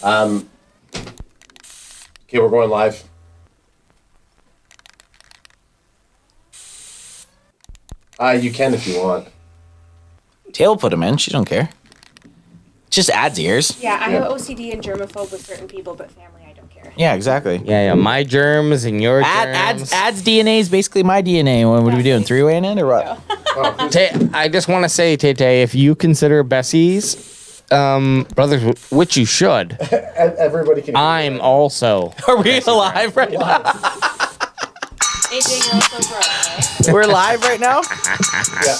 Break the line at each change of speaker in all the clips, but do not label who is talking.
Okay, we're going live. You can if you want.
Taylor will put them in. She don't care. Just adds ears.
Yeah, I have OCD and germaphobe with certain people, but family, I don't care.
Yeah, exactly.
Yeah. My germs and your germs.
Adds DNA is basically my DNA. What are we doing? Three-way in it or what?
I just want to say, Tay, if you consider Bessie's brothers, which you should,
Everybody can.
I'm also.
Are we alive right now?
AJ, you're also gross, right?
We're live right now?
Yeah.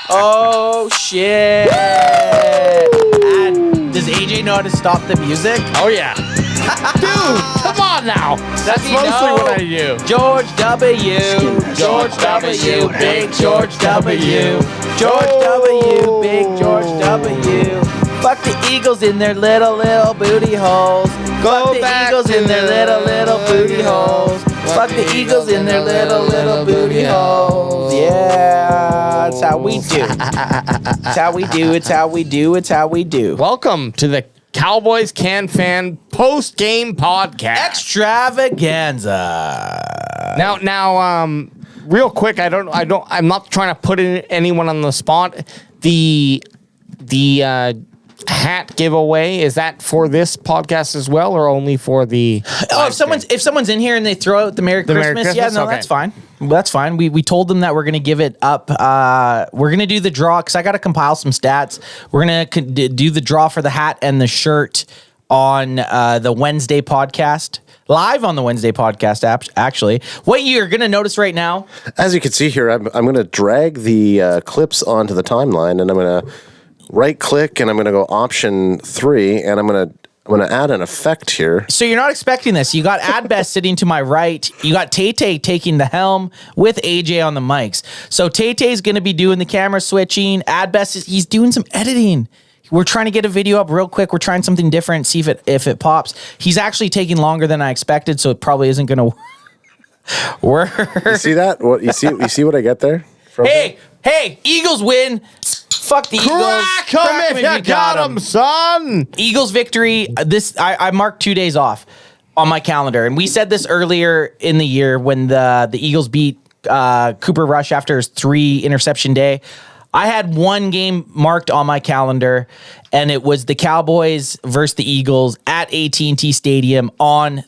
Oh, shit. And does AJ know how to stop the music?
Oh, yeah. Dude, come on now. That's mostly what I do.
George W. George W. Big George W. George W. Big George W. Fuck the Eagles in their little booty holes. Fuck the Eagles in their little booty holes. Fuck the Eagles in their little booty holes. Yeah, that's how we do. It's how we do. It's how we do. It's how we do.
Welcome to the Cowboys CanFan post-game podcast.
Extravaganza.
Now, real quick, I'm not trying to put anyone on the spot. The hat giveaway, is that for this podcast as well, or only for the?
Oh, if someone's in here and they throw out the Merry Christmas, yeah, no,
okay.
that's fine. That's fine. We told them that we're gonna give it up. We're gonna do the draw because I gotta compile some stats. We're gonna do the draw for the hat and the shirt on the Wednesday podcast. Live on the Wednesday podcast app, actually. What you're going to notice right now.
As you can see here, I'm going to drag the clips onto the timeline, and I'm going to right click, and I'm going to go option 3, and I'm going to add an effect here.
So you're not expecting this. You got Adbest sitting to my right. You got Tay-Tay taking the helm with AJ on the mics. So Tay-Tay's going to be doing the camera switching. Adbest he's doing some editing. We're trying to get a video up real quick. We're trying something different, see if it pops. He's actually taking longer than I expected, so it probably isn't going to work.
You see that? What you see what I get there?
Hey, Eagles win. Fuck the Eagles.
Crack 'em if you got 'em, son.
Eagles victory. I marked 2 days off on my calendar, and we said this earlier in the year when the Eagles beat Cooper Rush after his 3 interception day. I had one game marked on my calendar, and it was the Cowboys versus the Eagles at AT&T Stadium on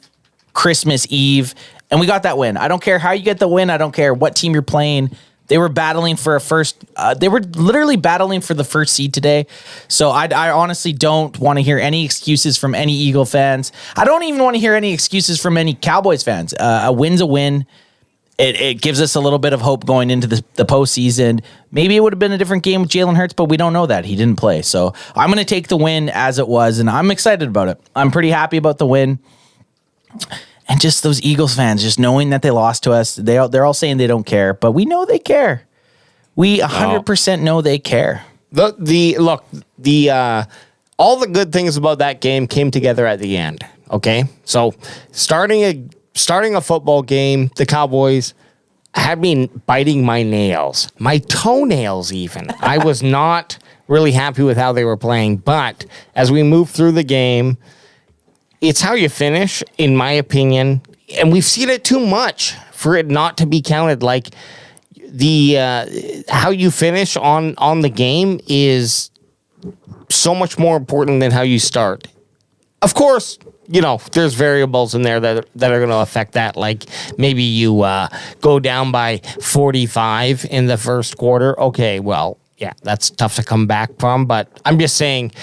Christmas Eve, and we got that win. I don't care how you get the win. I don't care what team you're playing. They were battling for they were literally battling for the first seed today. So I honestly don't want to hear any excuses from any Eagle fans. I don't even want to hear any excuses from any Cowboys fans. A win's a win. It gives us a little bit of hope going into the postseason. Maybe it would have been a different game with Jalen Hurts, but we don't know that. He didn't play. So I'm going to take the win as it was, and I'm excited about it. I'm pretty happy about the win. And just those Eagles fans, just knowing that they lost to us, they're all saying they don't care, but we know they care. We 100% know they care.
All the good things about that game came together at the end. Okay, so starting a football game, the Cowboys had me biting my nails, my toenails even. I was not really happy with how they were playing, but as we moved through the game, it's how you finish, in my opinion, and we've seen it too much for it not to be counted. Like how you finish on the game is so much more important than how you start. Of course, there's variables in there that are going to affect that. Like maybe you go down by 45 in the first quarter. Okay, well, yeah, that's tough to come back from. But I'm just saying,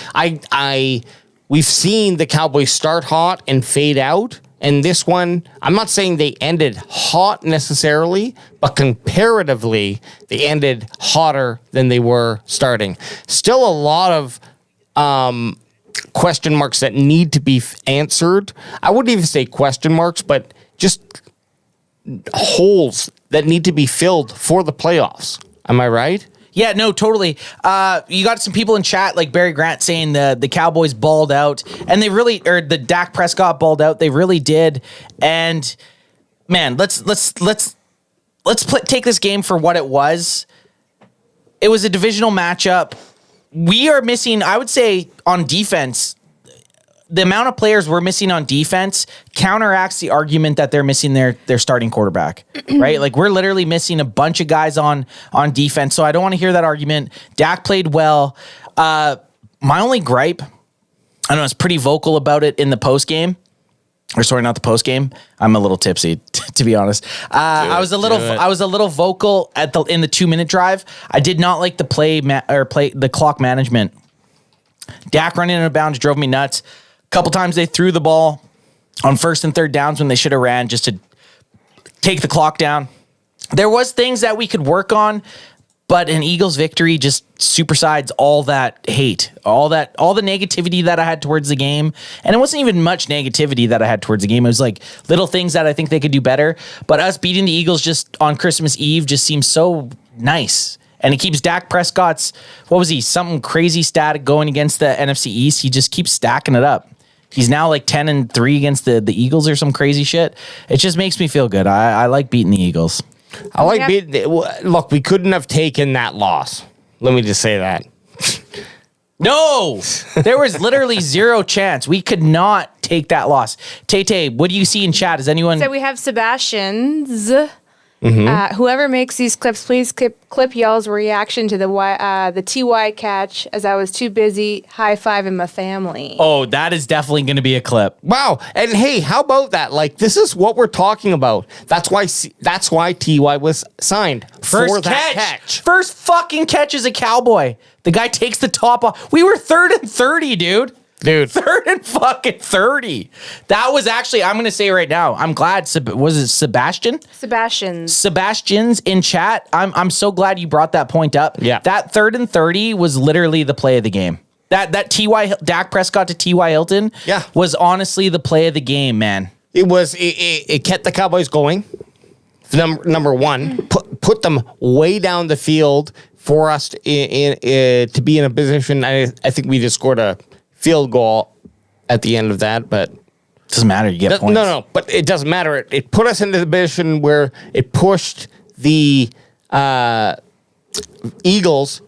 we've seen the Cowboys start hot and fade out. And this one, I'm not saying they ended hot necessarily, but comparatively, they ended hotter than they were starting. Still a lot of question marks that need to be answered. I wouldn't even say question marks, but just holes that need to be filled for the playoffs. Am I right?
Yeah, no, totally. You got some people in chat like Barry Grant saying the Cowboys balled out, and the Dak Prescott balled out. They really did. And man, let's take this game for what it was. It was a divisional matchup. We are missing, I would say, on defense, the amount of players we're missing on defense counteracts the argument that they're missing their starting quarterback, right? Like we're literally missing a bunch of guys on defense. So I don't want to hear that argument. Dak played well. My only gripe, I know I was pretty vocal about it in the post game. Or sorry, not the post game. I'm a little tipsy, to be honest. I was a little vocal in the 2-minute drive. I did not like the the clock management. Dak running out of bounds drove me nuts. A couple times they threw the ball on 1st and 3rd downs when they should have ran just to take the clock down. There was things that we could work on, but an Eagles victory just supersides all that hate, all the negativity that I had towards the game. And it wasn't even much negativity that I had towards the game. It was like little things that I think they could do better. But us beating the Eagles just on Christmas Eve just seems so nice. And it keeps Dak Prescott's, something crazy stat going against the NFC East. He just keeps stacking it up. He's now like 10-3 against the Eagles or some crazy shit. It just makes me feel good. I like beating the Eagles.
I like beating. Look, we couldn't have taken that loss. Let me just say that.
No, there was literally zero chance. We could not take that loss. Tay, what do you see in chat? Is anyone?
So we have Sebastian's. Whoever makes these clips, please clip y'all's reaction to the TY catch as I was too busy high-fiving my family.
Oh, that is definitely going to be a clip.
Wow. And hey, how about that? Like, this is what we're talking about. That's why TY was signed.
First
for that catch.
First fucking catch as a Cowboy. The guy takes the top off. We were 3rd and 30, dude. 3rd and fucking 30. That was actually, I'm going to say right now, I'm glad, was it Sebastian? Sebastian's in chat. I'm so glad you brought that point up.
Yeah.
That 3rd and 30 was literally the play of the game. That Dak Prescott to T.Y. Hilton was honestly the play of the game, man.
It kept the Cowboys going. Number one, put them way down the field for us to be in a position. I think we just scored a field goal at the end of that, but
doesn't matter. You get points.
No, but it doesn't matter. It put us into the position where it pushed the Eagles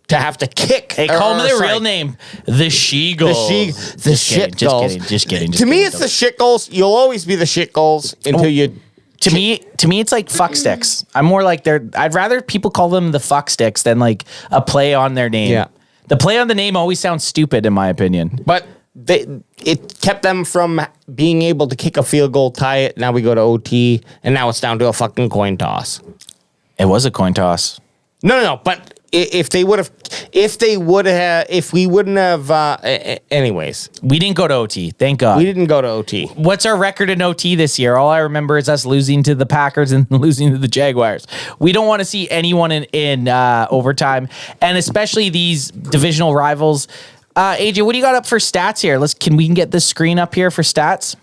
to have to kick.
Hey, call me their real name. The She-Gulls.
The shit goals.
Just kidding.
To me, it's the shit goals. You'll always be the shit goals until you.
To me, it's like fuck sticks. I'm more like I'd rather people call them the fuck sticks than like a play on their name.
Yeah.
The play on the name always sounds stupid in my opinion.
But it kept them from being able to kick a field goal, tie it. Now we go to OT, and now it's down to a fucking coin toss.
It was a coin toss.
No. But if we wouldn't have, anyways.
We didn't go to OT. Thank God.
We didn't go to OT.
What's our record in OT this year? All I remember is us losing to the Packers and losing to the Jaguars. We don't want to see anyone in overtime, and especially these divisional rivals. AJ, what do you got up for stats here? Can we get this screen up here for stats?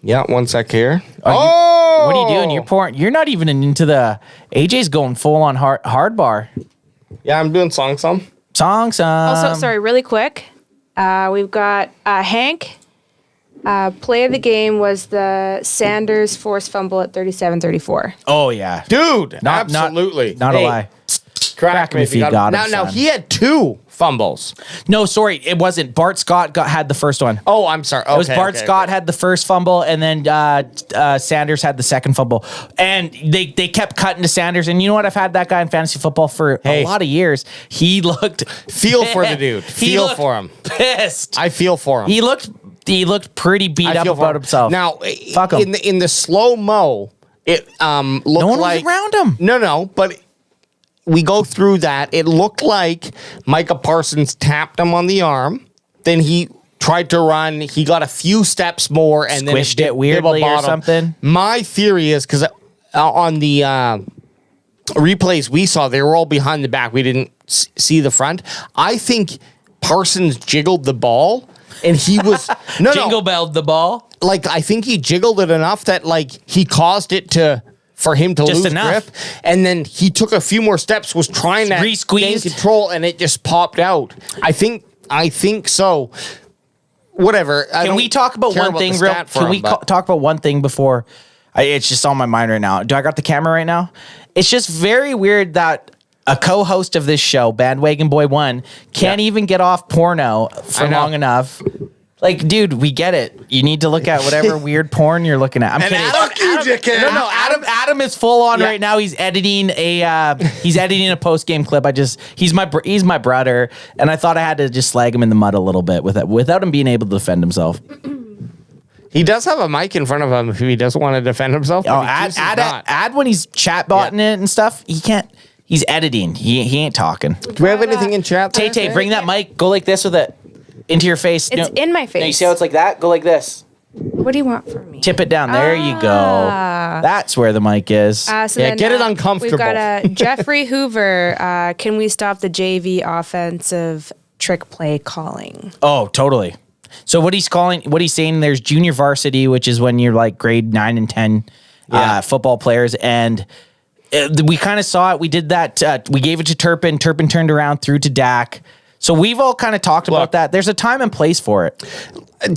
Yeah, 1 sec here.
What are you doing? You're not even into the. AJ's going full on hard bar.
Yeah, I'm doing song some.
Also, sorry, really quick. We've got Hank. Play of the game was the Sanders forced fumble at 37-34.
Oh, yeah.
Dude, absolutely.
Not a lie.
Crack me if you got him. Now, he had 2 fumbles.
No, sorry, it wasn't. Bart Scott had the first one.
Oh, I'm sorry. Okay,
it was Bart Scott had the first fumble, and then Sanders had the second fumble. And they kept cutting to Sanders. And you know what? I've had that guy in fantasy football for a lot of years. He looked
feel for the dude. Feel for him.
Pissed.
I feel for him.
He looked pretty beat up about himself.
Now,
fuck him.
In the slow mo, it looked like
no one was around him.
No, but. We go through that. It looked like Micah Parsons tapped him on the arm. Then he tried to run. He got a few steps more and
squished
then
it weirdly or something.
My theory is because on the replays we saw, they were all behind the back. We didn't see the front. I think Parsons jiggled the ball and he was
jingle-belled the ball.
Like I think he jiggled it enough that like he caused it for him to lose grip, and then he took a few more steps, was trying to gain control, and it just popped out. I think so. Whatever.
Can we talk about one thing real? Can we talk about one thing before? It's just on my mind right now. Do I got the camera right now? It's just very weird that a co-host of this show, Bandwagon Boy 1, can't even get off porno for long enough. Like, dude, we get it. You need to look at whatever weird porn you're looking at. I'm kidding. Adam is full on right now. He's editing a post game clip. He's my brother, and I thought I had to just slag him in the mud a little bit without him being able to defend himself.
He does have a mic in frront of him if he doesn't want to defend himself.
Oh, add when he's chatbotting it and stuff. He can't. He's editing. He ain't talking.
Do we have anything in chat?
Tay, bring that mic. Go like this with it into your face.
It's in my face.
No, you see how it's like that? Go like this.
What do you want from me?
Tip it down. There you go. That's where the mic is.
Get
it uncomfortable.
We've got Jeffrey Hoover. Can we stop the JV offensive trick play calling?
Oh, totally. So what he's saying, there's junior varsity, which is when you're like grade 9 and 10 football players. And we kind of saw it. We did that. We gave it to Turpin. Turpin turned around, threw to Dak. So we've all kind of talked about that. There's a time and place for it.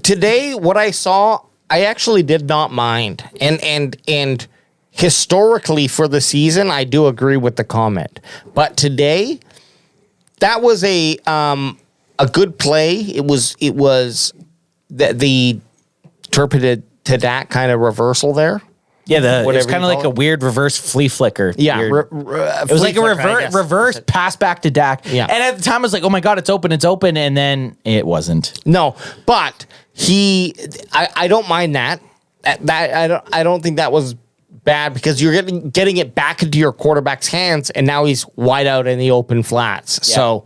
Today, what I saw, I actually did not mind. And historically for the season, I do agree with the comment. But today, that was a good play. It was the Turpin to Dak kind of reversal there.
Yeah, it was kind of like a weird reverse flea flicker.
Yeah,
it was like a reverse pass back to Dak.
Yeah,
and at the time I was like, "Oh my god, it's open!" And then it wasn't.
No, but I don't mind that. I don't think that was bad because you're getting it back into your quarterback's hands, and now he's wide out in the open flats. Yeah. So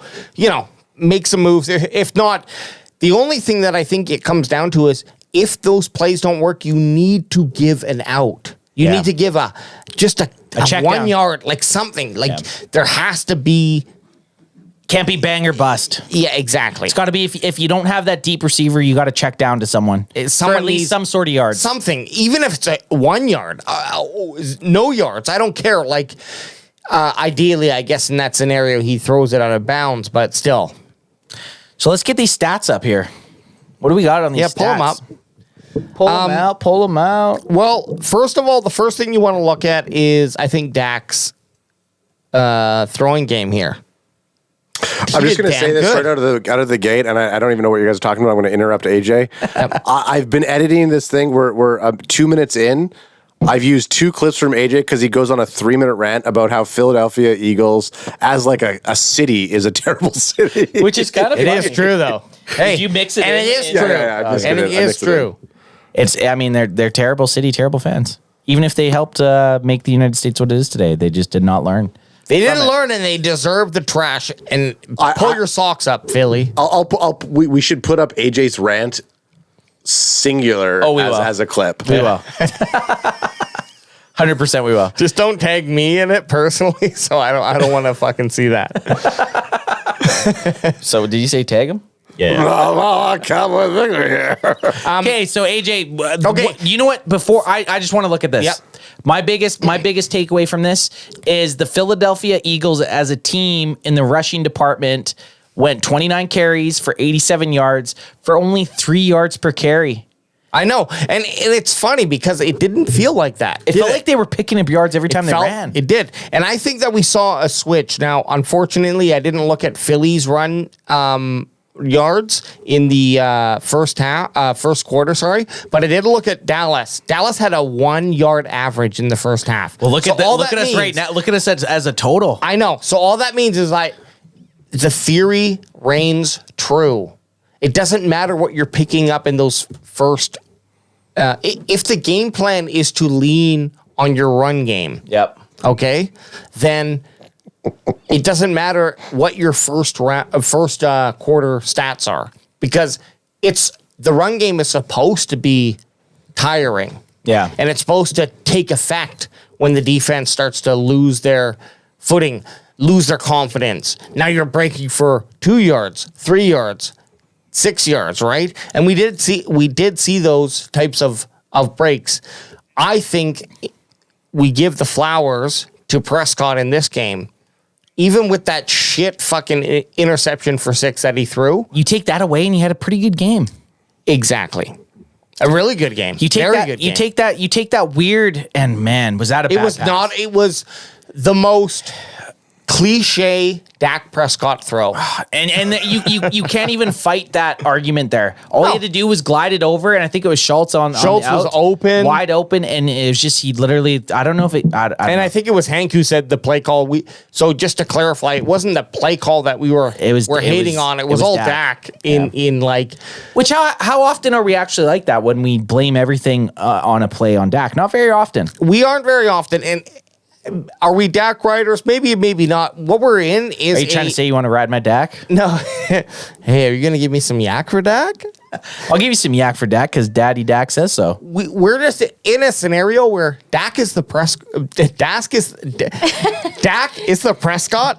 make some moves. If not, the only thing that I think it comes down to is, if those plays don't work, you need to give an out. You need to give a check 1
down.
yard, like something. Like there has to be.
Can't be bang or bust.
Yeah, exactly.
It's got to be if you don't have that deep receiver, you got to check down to someone for at least some sort of yards.
Something, even if it's a 1 yard, no yards. I don't care. Like ideally, I guess in that scenario, he throws it out of bounds, but still.
So let's get these stats up here. What do we got on these stats?
Pull them up.
Pull them out.
Well, first of all, the first thing you want to look at is, I think, Dak's throwing game here.
I'm just going to say this right out of the gate, and I don't even know what you guys are talking about. I'm going to interrupt AJ. I've been editing this thing. We're 2 minutes in. I've used 2 clips from AJ because he goes on a 3-minute rant about how Philadelphia Eagles, as like a city, is a terrible city.
Which is kind of
funny. It is true, though. Hey,
you mix it
and
in.
It is true. And it is true.
They're terrible city, terrible fans. Even if they helped make the United States what it is today, they just did not learn.
They didn't learn, and they deserve the trash. And pull your socks up, Philly.
We should put up AJ's rant singular as a clip.
We will. 100% we will.
Just don't tag me in it personally, so I don't want to fucking see that.
So did you say tag him?
Yeah. Cowboys victory here.
Okay, so AJ, you know what? Before I just want to look at this.
Yep.
My biggest takeaway from this is the Philadelphia Eagles as a team in the rushing department went 29 carries for 87 yards for only 3 yards per carry.
I know, and it's funny because it didn't feel like that.
It felt like they were picking up yards every time they ran.
It did, and I think that we saw a switch. Now, unfortunately, I didn't look at Philly's run yards in the first quarter, but I did look at Dallas. Dallas had a 1 yard average in the first half.
Well, look at us right now. Look at us as a total.
I know. So all that means is the theory reigns true. It doesn't matter what you're picking up in those first. If the game plan is to lean on your run game, okay, then it doesn't matter what your first quarter stats are, because the run game is supposed to be tiring, and it's supposed to take effect when the defense starts to lose their footing, lose their confidence. Now you're breaking for 2 yards, 3 yards. 6 yards, right? And we did see those types of breaks. I think we give the flowers to Prescott in this game, even with that shit fucking interception for 6 that he threw.
You take that away, and he had a pretty good game.
Exactly, a really good game.
You take that weird, and man, was that a bad pass.
It was the most cliche Dak Prescott throw.
And you can't even fight that argument there. All he had to do was glide it over, and I think it was Schultz on
Schultz
the out,
was open.
wide open, and it was just, he literally, I don't know if it, I don't know.
I think it was Hank who said the play call. So just to clarify, it wasn't the play call that we were hating on. It was all Dak in like.
Which how often are we actually like that when we blame everything on a play on Dak? Not very often.
We aren't very often, and. Are we Dak riders? Maybe, maybe not. What we're in is.
Are you trying to say you want to ride my Dak?
No. Hey, are you going to give me some yak for Dak?
I'll give you some yak for Dak because Daddy Dak says so.
We're just in a scenario where Dak is the Prescott.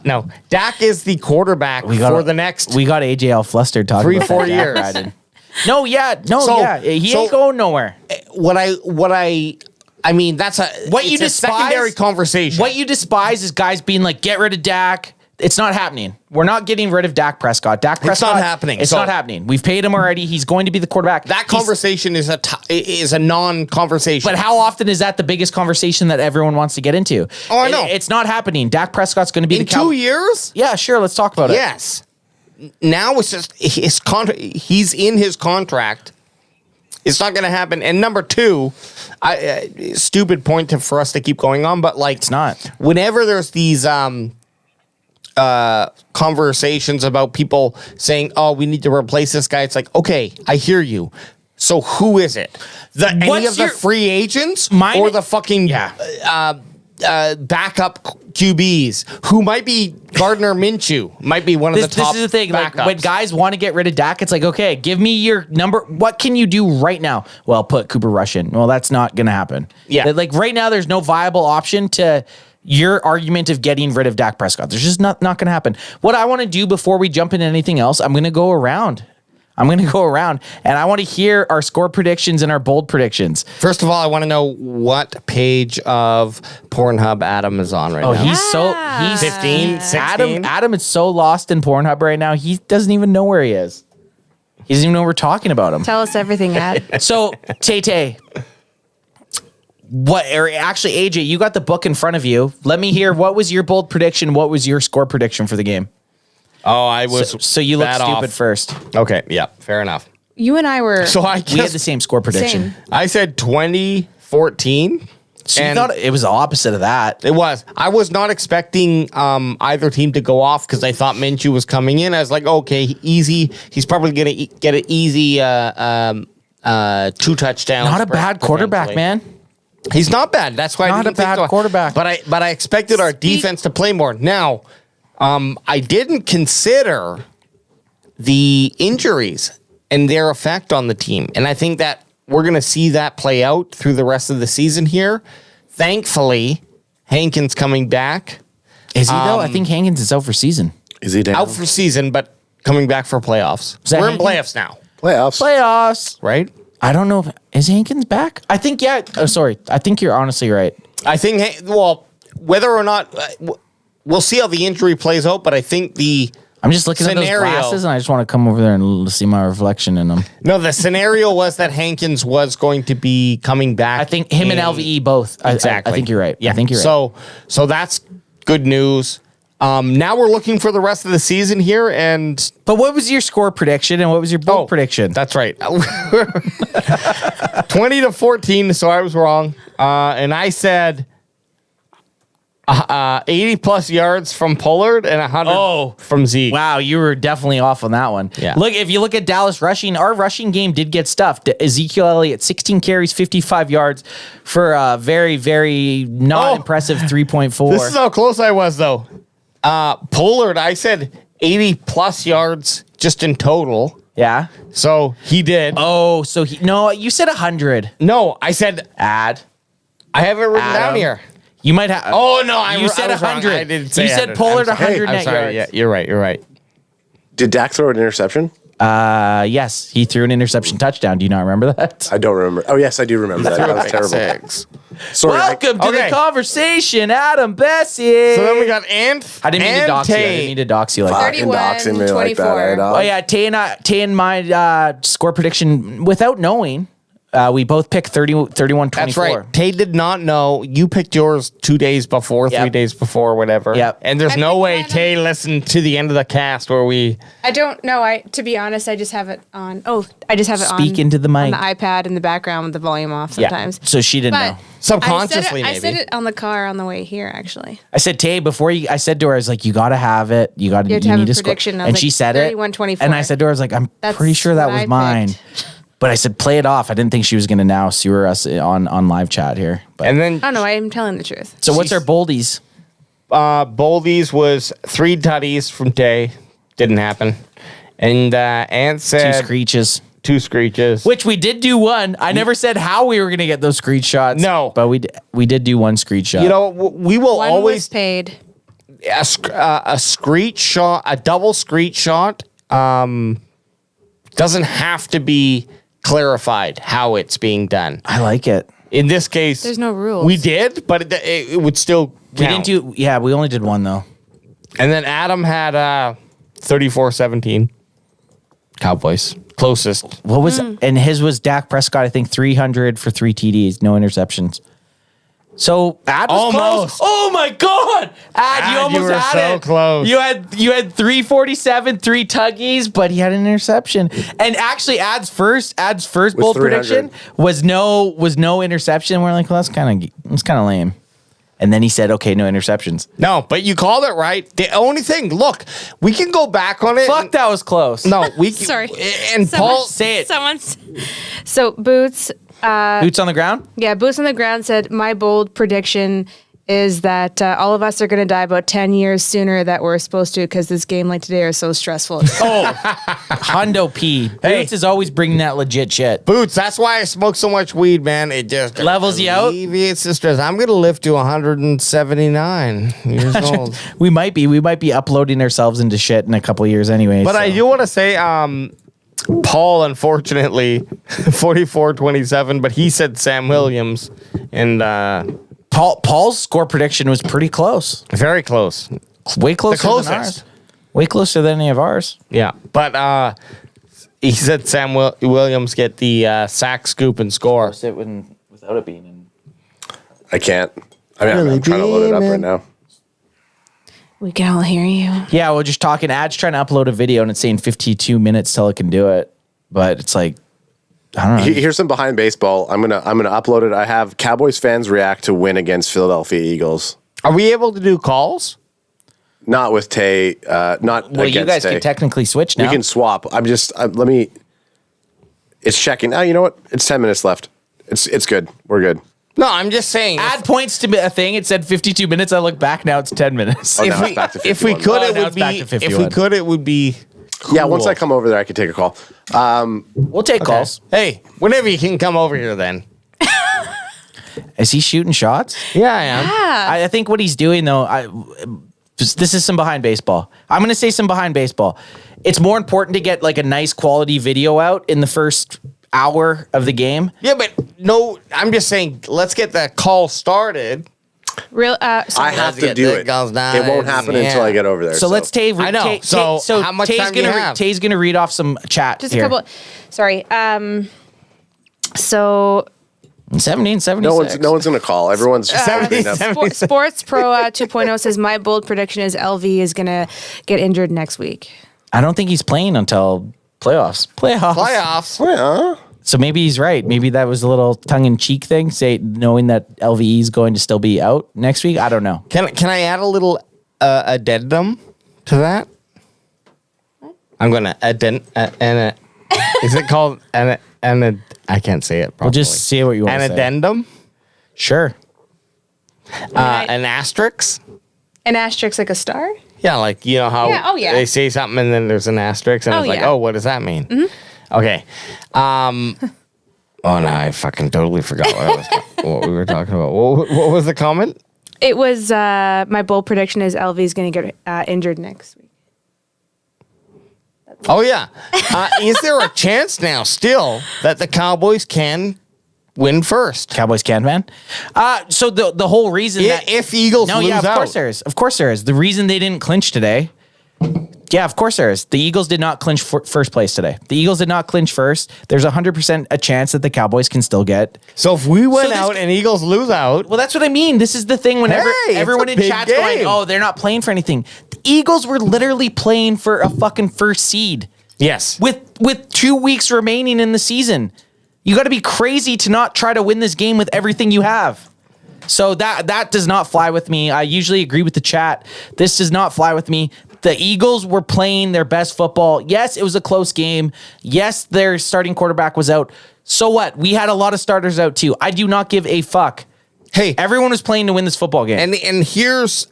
No, Dak is the quarterback for the next.
We got AJ all flustered talking
3-4 years.
He ain't going nowhere.
I mean, that's a secondary conversation.
What you despise is guys being like, get rid of Dak. It's not happening. We're not getting rid of Dak Prescott.
It's not happening.
It's not happening. We've paid him already. He's going to be the quarterback.
That conversation is a non-conversation.
But how often is that the biggest conversation that everyone wants to get into?
Oh, I know.
It's not happening. Dak Prescott's going to be
in 2 years?
Yeah, sure. Let's talk about it.
Yes. Now it's just his contract. He's in his contract. It's not going to happen. And number two, stupid point for us to keep going on, but like
it's not.
Whenever there's these conversations about people saying, "Oh, we need to replace this guy," it's like, okay, I hear you. So who is it? Any of the free agents or the fucking backup QBs who might be Gardner Minshew, might be one of the top.
This is the thing.
Backups.
Like when guys want to get rid of Dak, it's like, okay, give me your number. What can you do right now? Well, put Cooper Rush in. Well, that's not going to happen.
Yeah.
Like right now, there's no viable option to your argument of getting rid of Dak Prescott. There's just not going to happen. What I want to do before we jump into anything else, I'm going to go around. And I want to hear our score predictions and our bold predictions.
First of all, I want to know what page of Pornhub Adam is on right now.
He's
15, 16?
Adam is so lost in Pornhub right now, he doesn't even know where he is. He doesn't even know we're talking about him.
Tell us everything, Ad.
So, Tay, actually, AJ, you got the book in front of you. Let me hear, what was your bold prediction? What was your score prediction for the game?
Oh, I was.
So you look stupid first.
Okay, yeah, fair enough.
You and I were.
So
we had the same score prediction.
Same.
I said 2014.
So you thought it was the opposite of that.
It was. I was not expecting either team to go off because I thought Minshew was coming in. I was like, okay, easy. He's probably going to get an easy 2 touchdowns.
Not a bad quarterback, man.
He's not bad. That's why
not
I
a bad quarterback.
But I expected our defense to play more. Now, I didn't consider the injuries and their effect on the team. And I think that we're going to see that play out through the rest of the season here. Thankfully, Hankins coming back.
Is he though? I think Hankins is out for season.
Is he down?
Out for season, but coming back for playoffs. We're in playoffs now.
Playoffs.
Right?
I don't know. Is Hankins back? I think, yeah. Oh, sorry. I think you're honestly right.
I think, whether or not... we'll see how the injury plays out, but I think
I'm just looking at those glasses, and I just want to come over there and see my reflection in them.
No, the scenario was that Hankins was going to be coming back.
I think him and LVE both.
Exactly.
I think you're right.
Yeah.
I think you're right.
So that's good news. Now we're looking for the rest of the season here,
but what was your score prediction and what was your bold prediction?
That's right. 20-14. So I was wrong, and I said 80 plus yards from Pollard and 100 from Zeke.
Wow, you were definitely off on that one.
Yeah.
Look, if you look at Dallas rushing, our rushing game did get stuffed. Ezekiel Elliott, 16 carries, 55 yards for a very, very not impressive 3.4.
This is how close I was, though. Pollard, I said 80 plus yards just in total.
Yeah.
So he did.
Oh, no, you said 100.
No, I said
I
have it written down here.
You might have.
Oh no,
you said 100.
I didn't say
you said Pollard 100 net yards.
Yeah, you're right.
Did Dak throw an interception?
Yes, he threw an interception touchdown. Do you not remember that?
I don't remember. Oh yes, I do remember that. That was terrible. Sorry,
Welcome to the conversation, Adam Bessie.
So then we got Ant.
I didn't mean to dox you. I didn't mean to dox you like that.
31-24.
Oh yeah, Tay and my score prediction without knowing. We both picked 31-24.
That's right. Tay did not know. You picked yours 2 days before, 3 days before, whatever.
Yep.
And there's no way Tay listened to the end of the cast where we...
I don't know. To be honest, I just have it on. I just have it on.
Speak into the mic.
On the iPad in the background with the volume off sometimes.
So she didn't know.
Subconsciously,
I said it on the car on the way here, actually.
I said, Tay, I said to her, I was like, you got to have it. You
have to have
need
a
to
prediction.
score.
I was
And
like,
she said it.
31-24.
And I said to her, I was like, I'm pretty sure that
what
was
I
mine.
picked.
But I said, play it off. I didn't think she was going to now see us on live chat here. But.
And then...
Oh, no, I am telling the truth.
So what's our boldies?
Boldies was 3 tutties from Tay. Didn't happen. And Ant said...
2 screeches.
2 screeches.
Which we did do one. I never said how we were going to get those screenshots.
No.
But we did do one screenshot.
You know, we will
One
always...
was paid.
A screenshot, a double screenshot, doesn't have to be clarified how it's being done.
I like it.
In this case,
There's no rules.
We did, but it would still count.
We only did one though.
And then Adam had 34-17. Cowboys. Closest.
What was and his was Dak Prescott, I think 300 for 3 TDs, no interceptions. So Ad was
Almost.
close. Oh my God. Ad, you almost
you were
had
so
it.
close.
You had 347, 3 tuggies, but he had an interception. And actually Ad's first bold
300.
prediction was no interception. We're like, well, that's kind of lame. And then he said, okay, no interceptions.
No, but you called it right. The only thing, look, we can go back on it.
Fuck, that was close.
No, we can.
Sorry.
And Paul,
say it.
So Boots.
Boots on the ground?
Yeah, Boots on the Ground said, my bold prediction is that all of us are going to die about 10 years sooner that we're supposed to because this game like today are so stressful.
Hondo P.
Hey.
Boots is always bringing that legit shit.
Boots, that's why I smoke so much weed, man. It just
Levels you out?
alleviates the stress. I'm going to live to 179 years old.
We might be uploading ourselves into shit in a couple years anyway.
But
so.
I do want to say, Paul, unfortunately, 44-27, but he said Sam Williams, and
Paul's score prediction was pretty close.
very close.
Way closer
The
than
closest.
ours. Way closer than any of ours.
Yeah, but he said Sam Williams get the sack, scoop, and score.
Sit without it being in.
I can't. I mean, I'm trying to load it up right now.
We can all hear you.
Yeah, we're just talking. Ad's trying to upload a video and it's saying 52 minutes till it can do it. But it's like, I don't know.
Here's some behind baseball. I'm gonna upload it. I have Cowboys fans react to win against Philadelphia Eagles.
Are we able to do calls?
Not with Tay. Not
Well,
against
you guys
Tay.
can technically switch now.
We can swap. Let me. It's checking. Oh, you know what? It's 10 minutes left. It's good. We're good.
No, I'm just saying.
Ad points to a thing. It said 52 minutes. I look back now. It's 10 minutes.
Oh, now it's back to 51.
If we could,
Oh,
it
now
would
it's back
be.
to
If
51.
we could, it would be.
Yeah, once
cool.
I come over there, I can take a call.
We'll take calls.
Hey, whenever you can come over here, then.
Is he shooting shots?
Yeah, I am.
I think what he's doing though, this is some behind baseball. I'm going to say some behind baseball. It's more important to get like a nice quality video out in the first hour of the game.
Yeah, but no, I'm just saying. Let's get the call started.
I have to do it. It won't happen until I get over there.
So let's Tay.
I know. So how much time do you have?
Tay's going to read off some chat.
Just
here.
a couple. Sorry. So
1776.
No one's gonna call. Everyone's just setting up.
Sports Pro 2.0 says my bold prediction is LV is gonna get injured next week.
I don't think he's playing until playoffs.
Playoffs.
So maybe he's right. Maybe that was a little tongue-in-cheek thing, knowing that LVE is going to still be out next week. I don't know.
Can I add a little addendum to that? I'm gonna addend. Is it called an? I can't say it properly.
We'll just say what you want to
An
say.
addendum.
Sure.
An asterisk.
An asterisk like a star?
Yeah, like you know how
Yeah, oh, yeah.
they say something and then there's an asterisk and
Oh,
it's like,
yeah.
oh, what does that mean? Mm-hmm. Okay. Oh no, I fucking totally forgot what we were talking about. What was the comment?
It was my bold prediction is LV is going to get injured next week.
Oh yeah. Is there a chance now still that the Cowboys can win first?
Cowboys CanFan. So the whole reason that
If Eagles lose
of
out.
course there is. Of course there is. The reason they didn't clinch today, Yeah, of course there is. The Eagles did not clinch first place today. The Eagles did not clinch first. There's 100% a chance that the Cowboys can still get.
So if we win out and Eagles lose out.
Well, that's what I mean. This is the thing whenever everyone in chat's going, oh, they're not playing for anything. The Eagles were literally playing for a fucking first seed.
Yes.
With 2 weeks remaining in the season. You got to be crazy to not try to win this game with everything you have. So that does not fly with me. I usually agree with the chat. This does not fly with me. The Eagles were playing their best football. Yes, it was a close game. Yes, their starting quarterback was out. So what? We had a lot of starters out too. I do not give a fuck.
Hey,
everyone was playing to win this football game.
And here's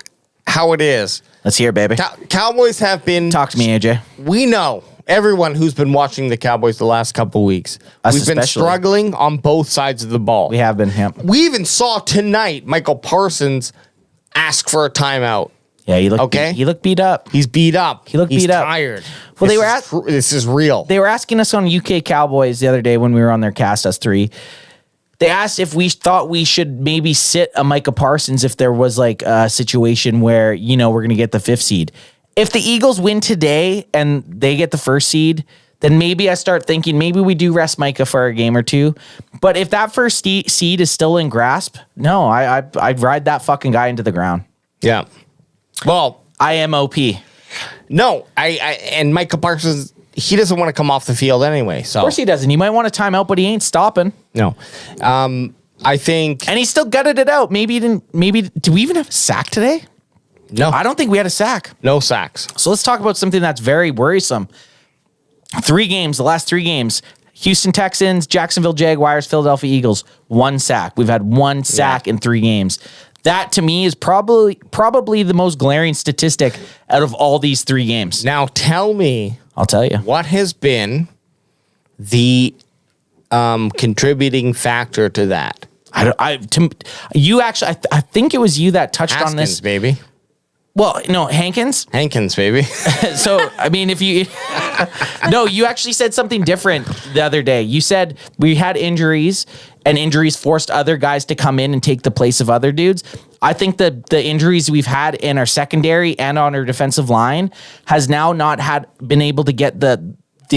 how it is.
Let's hear it, baby.
Cowboys have been...
Talk to me, AJ.
We know. Everyone who's been watching the Cowboys the last couple of weeks. We've been struggling on both sides of the ball.
We have been, yeah.
We even saw tonight Michael Parsons ask for a timeout.
Yeah, he looked beat up.
He's beat up.
He looked beat up.
He's tired.
Well,
this is real.
They were asking us on UK Cowboys the other day when we were on their cast, us three. They asked if we thought we should maybe sit a Micah Parsons if there was like a situation where, we're going to get the 5th seed. If the Eagles win today and they get the 1st seed, then maybe I start thinking maybe we do rest Micah for a game or two. But if that 1st seed is still in grasp, no, I'd ride that fucking guy into the ground.
Yeah. Well,
I am OP.
No, and Micah Parsons, he doesn't want to come off the field anyway. So
of course he doesn't. He might want a timeout, but he ain't stopping.
No. I think...
And he still gutted it out. Maybe do we even have a sack today?
No.
I don't think we had a sack.
No sacks.
So let's talk about something that's very worrisome. The last 3 games. Houston Texans, Jacksonville Jaguars, Philadelphia Eagles. 1 sack. We've had 1 sack in 3 games. That to me is probably the most glaring statistic out of all these 3 games.
Now tell me.
I'll tell you.
What has been the contributing factor to that?
I think it was you that touched on this,
baby.
Well, no, Hankins,
baby.
So, I mean, if you... No, you actually said something different the other day. You said we had injuries, and injuries forced other guys to come in and take the place of other dudes. I think the injuries we've had in our secondary and on our defensive line has now not been able to get the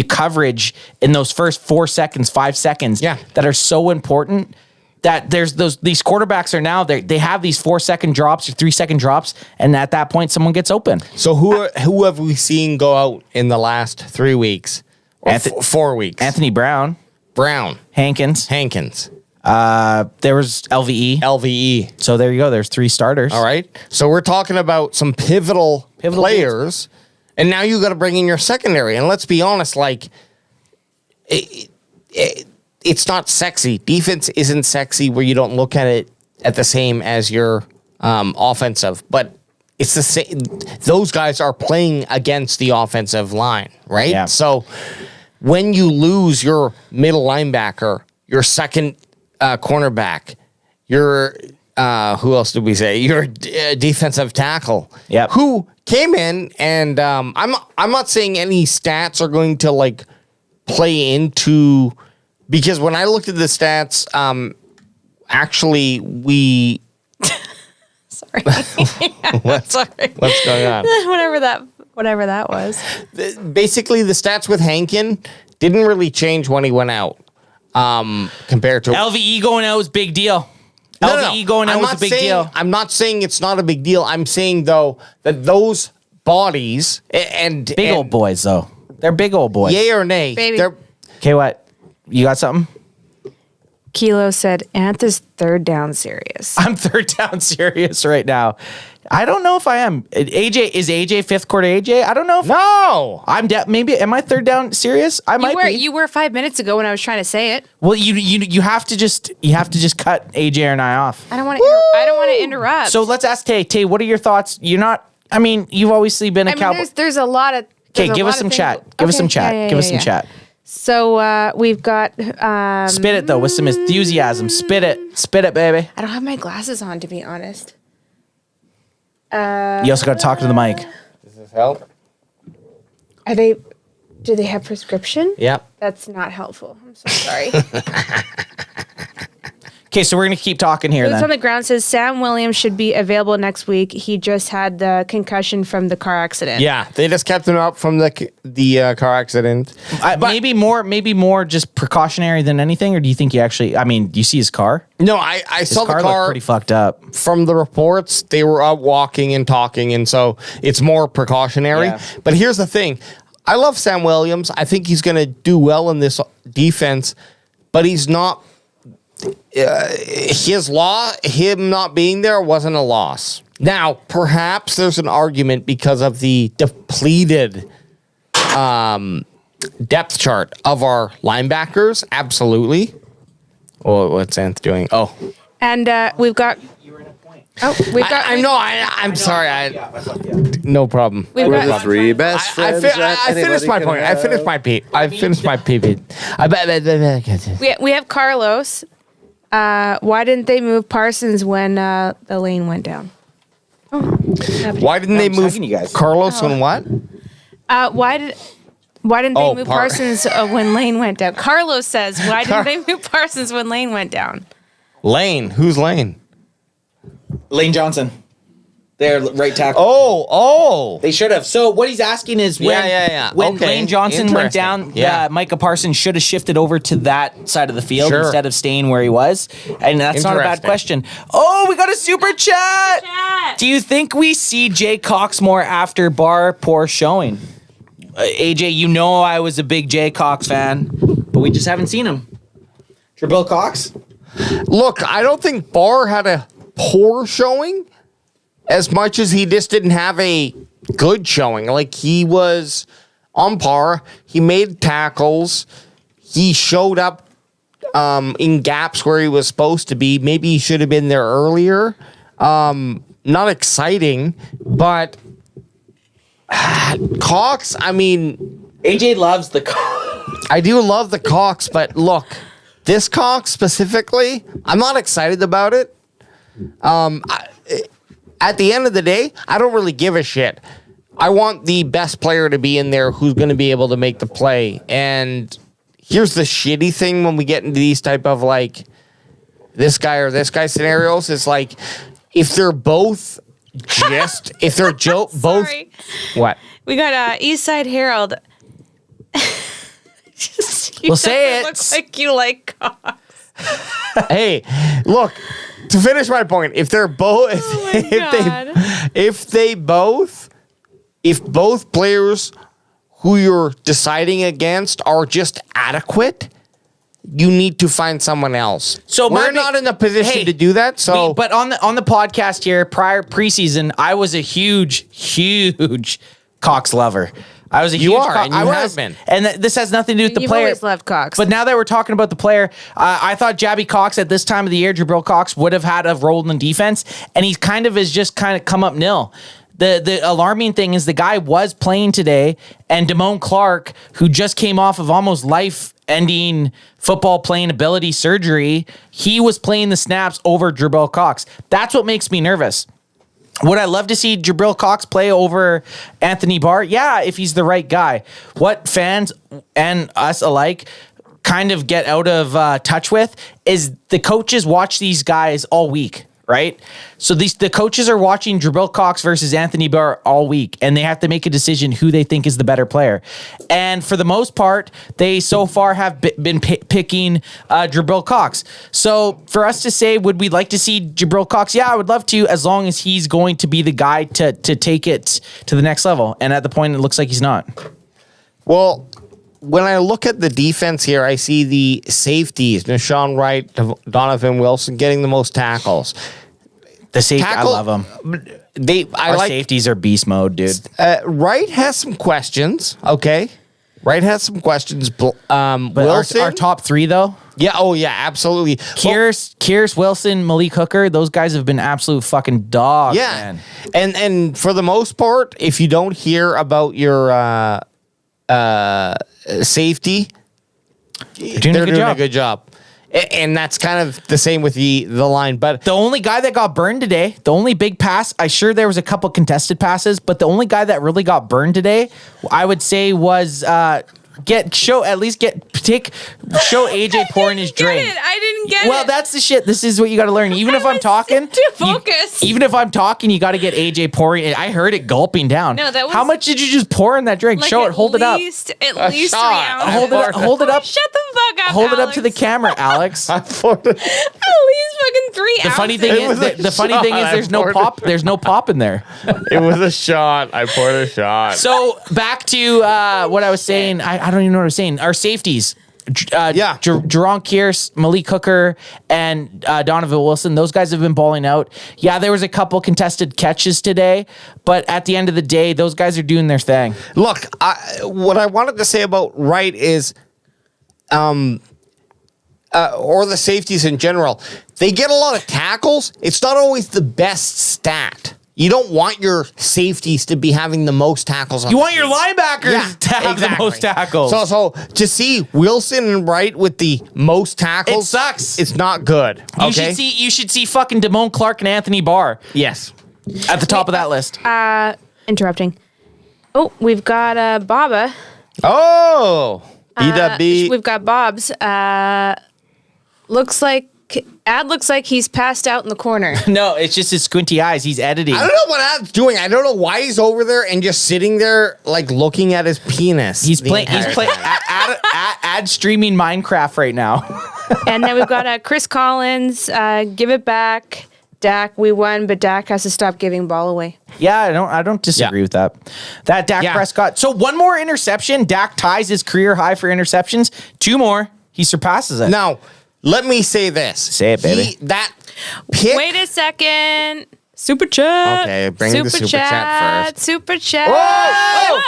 coverage in those first 4 seconds, 5 seconds that are so important. That these quarterbacks are now they have these 4-second drops or 3-second drops, and at that point someone gets open.
So who have we seen go out in the last 3 weeks or 4 weeks?
Anthony Brown, Hankins. There was LVE. So there you go. There's 3 starters.
All right. So we're talking about some pivotal players, and now you got to bring in your secondary. And let's be honest, like it's not sexy. Defense isn't sexy where you don't look at it at the same as your offensive, but it's the same. Those guys are playing against the offensive line, right?
Yeah.
So when you lose your middle linebacker, your second cornerback, your who else did we say? Your defensive tackle, who came in, and I'm not saying any stats are going to like play into. Because when I looked at the stats, actually, we...
Sorry.
What's going on?
Whatever that was.
Basically, the stats with Hankin didn't really change when he went out compared to...
LVE going out was a big deal. LVE going out was a big deal.
I'm not saying it's not a big deal. I'm saying, though, that those bodies and...
Big old boys, though. They're big old boys.
Yay or nay?
Baby.
Okay, what? You got something?
Kilo said, Anth is 3rd down serious.
I'm 3rd down serious right now. I don't know if I am. AJ, is AJ 5th quarter AJ? I don't know.
No.
I'm maybe, am I 3rd down serious? I might be.
You were 5 minutes ago when I was trying to say it.
Well, you have to just cut AJ and I off.
I don't want to interrupt.
So let's ask Tay. Tay, what are your thoughts? You've obviously been a Cowboy.
There's a lot of...
Okay, give us some chat. Give us some chat. Give us some chat.
So we've got...
spit it, though, with some enthusiasm. Spit it. Spit it, baby.
I don't have my glasses on, to be honest.
You also got to talk to the mic.
Does this help?
Do they have prescription?
Yep.
That's not helpful. I'm so sorry.
Okay, so we're going to keep talking here
Boots
then.
on the ground says Sam Williams should be available next week. He just had the concussion from the car accident.
Yeah, they just kept him up from the car accident.
Maybe more just precautionary than anything, or do you think he actually? I mean, do you see his car?
No, I saw the
His car
car
looked pretty fucked up.
from the reports. They were out walking and talking, and so it's more precautionary.
Yeah.
But here's the thing: I love Sam Williams. I think he's going to do well in this defense, but he's not. Him not being there wasn't a loss. Now, perhaps there's an argument because of the depleted depth chart of our linebackers. Absolutely. Oh, what's Anth doing? Oh,
And we've got.
I'm sorry. No problem.
We've
We're the
got.
three best friends.
I finished my point. I finished my pee. I finished my pee.
We have Carlos. Why didn't they move Parsons when the lane went down?
Why didn't they
I'm
move
talking to you guys.
Carlos and what?
Why didn't they move
Par-
Parsons when Lane went down? Carlos says, why didn't they move Parsons when Lane went down?
Lane. Who's Lane?
Lane Johnson. They're right tackle.
Oh.
They should have. So what he's asking is when,
Yeah.
when
Okay.
Lane Johnson went down,
Interesting. Yeah.
Micah Parsons should have shifted over to that side of the field
Sure.
instead of staying where he was. And that's not a bad
Interesting.
question. Oh, we got a super chat. Do you think we see Jay Cox more after Barr poor showing? AJ, you know I was a big Jay Cox fan, but we just haven't seen him. Jabril Cox?
Look, I don't think Barr had a poor showing as much as he just didn't have a good showing. Like, he was on par. He made tackles. He showed up in gaps where he was supposed to be. Maybe he should have been there earlier. Not exciting, but Cox, I mean,
AJ loves the Cox.
I do love the Cox, but look, this Cox specifically, I'm not excited about it. At the end of the day, I don't really give a shit. I want the best player to be in there who's going to be able to make the play. And here's the shitty thing when we get into these type of like this guy or this guy scenarios. It's like if they're both both.
Sorry.
What?
We got Eastside Herald.
We'll say it.
Looks like you like Cox.
Hey, look, to finish my point, if they're both, if both players who you're deciding against are just adequate, you need to find someone else.
So
we're not in a position to do that. So,
but on the podcast here, prior preseason, I was a huge Cox lover. I was a huge
and you have been.
And this has nothing to do with the
You've
player.
always loved Cox.
But now that we're talking about the player, I thought Jabby Cox at this time of the year, Jabril Cox would have had a role in the defense, and he's kind of come up nil. The alarming thing is the guy was playing today, and Damone Clark, who just came off of almost life-ending football playing ability surgery, he was playing the snaps over Jabril Cox. That's what makes me nervous. Would I love to see Jabril Cox play over Anthony Barr? Yeah, if he's the right guy. What fans and us alike kind of get out of touch with is the coaches watch these guys all week, right? So the coaches are watching Jabril Cox versus Anthony Barr all week, and they have to make a decision who they think is the better player. And for the most part, they so far have been picking Jabril Cox. So for us to say, would we like to see Jabril Cox? Yeah, I would love to, as long as he's going to be the guy to take it to the next level. And at the point, it looks like he's not.
well, when I look at the defense here, I see the safeties, Nashawn Wright, Donovan Wilson getting the most tackles.
The safety, I love them. Our safeties are beast mode, dude.
Wright has some questions. Okay, Wright has some questions.
But
Wilson,
our top three, though.
yeah, absolutely.
Kearse, Wilson, Malik Hooker, those guys have been absolute fucking dogs,
Yeah,
man.
and for the most part, if you don't hear about your safety,
They're doing
a good job. And that's kind of the same with the line. But
The only guy that got burned today, the only big pass, I sure there was a couple contested passes, but the only guy that really got burned today, I would say was show AJ pouring his drink.
I didn't get it.
Well, that's the shit. This is what you got to learn. Even if I'm talking, even if I'm talking, you got to get AJ pouring. I heard it gulping down.
No, that was
how much did you just pour in that drink?
like
Show it. Hold it up.
At least 3 ounces.
Hold it up.
Shut the fuck up.
Hold it up to the
Alex.
camera, Alex.
At least fucking 3 ounces.
The funny thing is, there's no pop. There's no pop in there.
It was a shot. I poured a shot.
So back to what I was saying. I don't even know what I was saying. Our safeties. Jaron Kearse, Malik Hooker, and Donovan Wilson. Those guys have been balling out. Yeah, there was a couple contested catches today, but at the end of the day, those guys are doing their thing.
Look, what I wanted to say about Wright is, or the safeties in general, they get a lot of tackles. It's not always the best stat. You don't want your safeties to be having the most tackles.
You want your linebackers to have the most tackles.
So to see Wilson and Wright with the most tackles,
it sucks.
It's not good. Okay?
You should see fucking Damone Clark and Anthony Barr.
Yes.
At the top of that list.
Interrupting. Oh, we've got Baba.
Oh. BW.
We've got Bob's. Looks like he's passed out in the corner.
No, it's just his squinty eyes. He's editing.
I don't know what Ad's doing. I don't know why he's over there and just sitting there, like looking at his penis.
He's playing. Ad streaming Minecraft right now.
And then we've got Chris Collins. Give it back. Dak, we won, but Dak has to stop giving ball away.
Yeah, I don't disagree with that. That Dak Prescott. So one more interception. Dak ties his career high for interceptions. 2 more. He surpasses it.
Now, let me say this.
Say it, baby.
That pick.
Wait a second. Super chat.
Okay, bring the super chat first.
Super chat.
Whoa.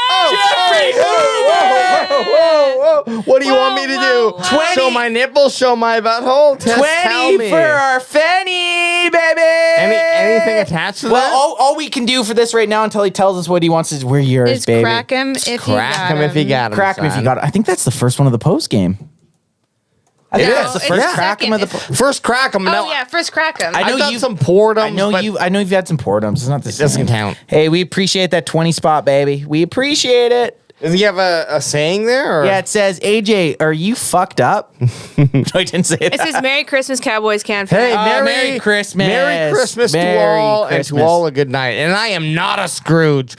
What do you want me to do?
20.
Show my nipples, show my butthole?
20 for our Fanny, baby.
Anything attached to that?
Well, all we can do for this right now until he tells us what he wants is we're yours,
Is
baby.
crack him if you got him.
if you got him.
Crack him if you got it. I think that's the first one of the post game. I think that's the
it's
first
the
crack him of the.
First crack him.
Oh yeah, first crack him.
I know
I've done
you've-
some portums.
I know you've had some portums. It's not the same.
doesn't count.
Hey, we appreciate that 20 spot, baby. We appreciate it.
Does he have a saying there? Or?
Yeah, it says, AJ, are you fucked up? No, I didn't say that.
It says Merry Christmas, Cowboys CanFan.
Hey,
Merry Christmas.
Merry Christmas
Merry
to all, and
Christmas.
to all a good night. And I am not a Scrooge,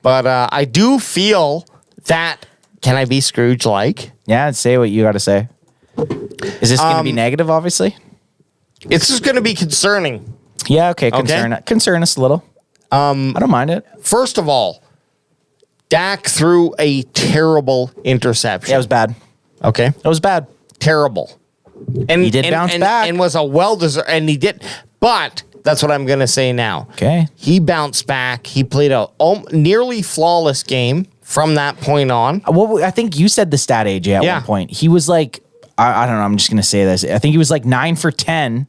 but I do feel that. Can I be Scrooge-like?
Yeah, say what you got to say. Is this going to be negative, obviously?
It's just going to be concerning.
Yeah, okay. Concern us a little. I don't mind it.
First of all, Dak threw a terrible interception.
Yeah, it was bad.
Okay.
It was bad.
Terrible. And
He did bounce back.
And was a well-deserved, and he did. But that's what I'm going to say now.
Okay.
He bounced back. He played a nearly flawless game from that point on.
Well, I think you said the stat, AJ, at one point. He was like, I don't know. I'm just going to say this. I think he was like 9 for 10.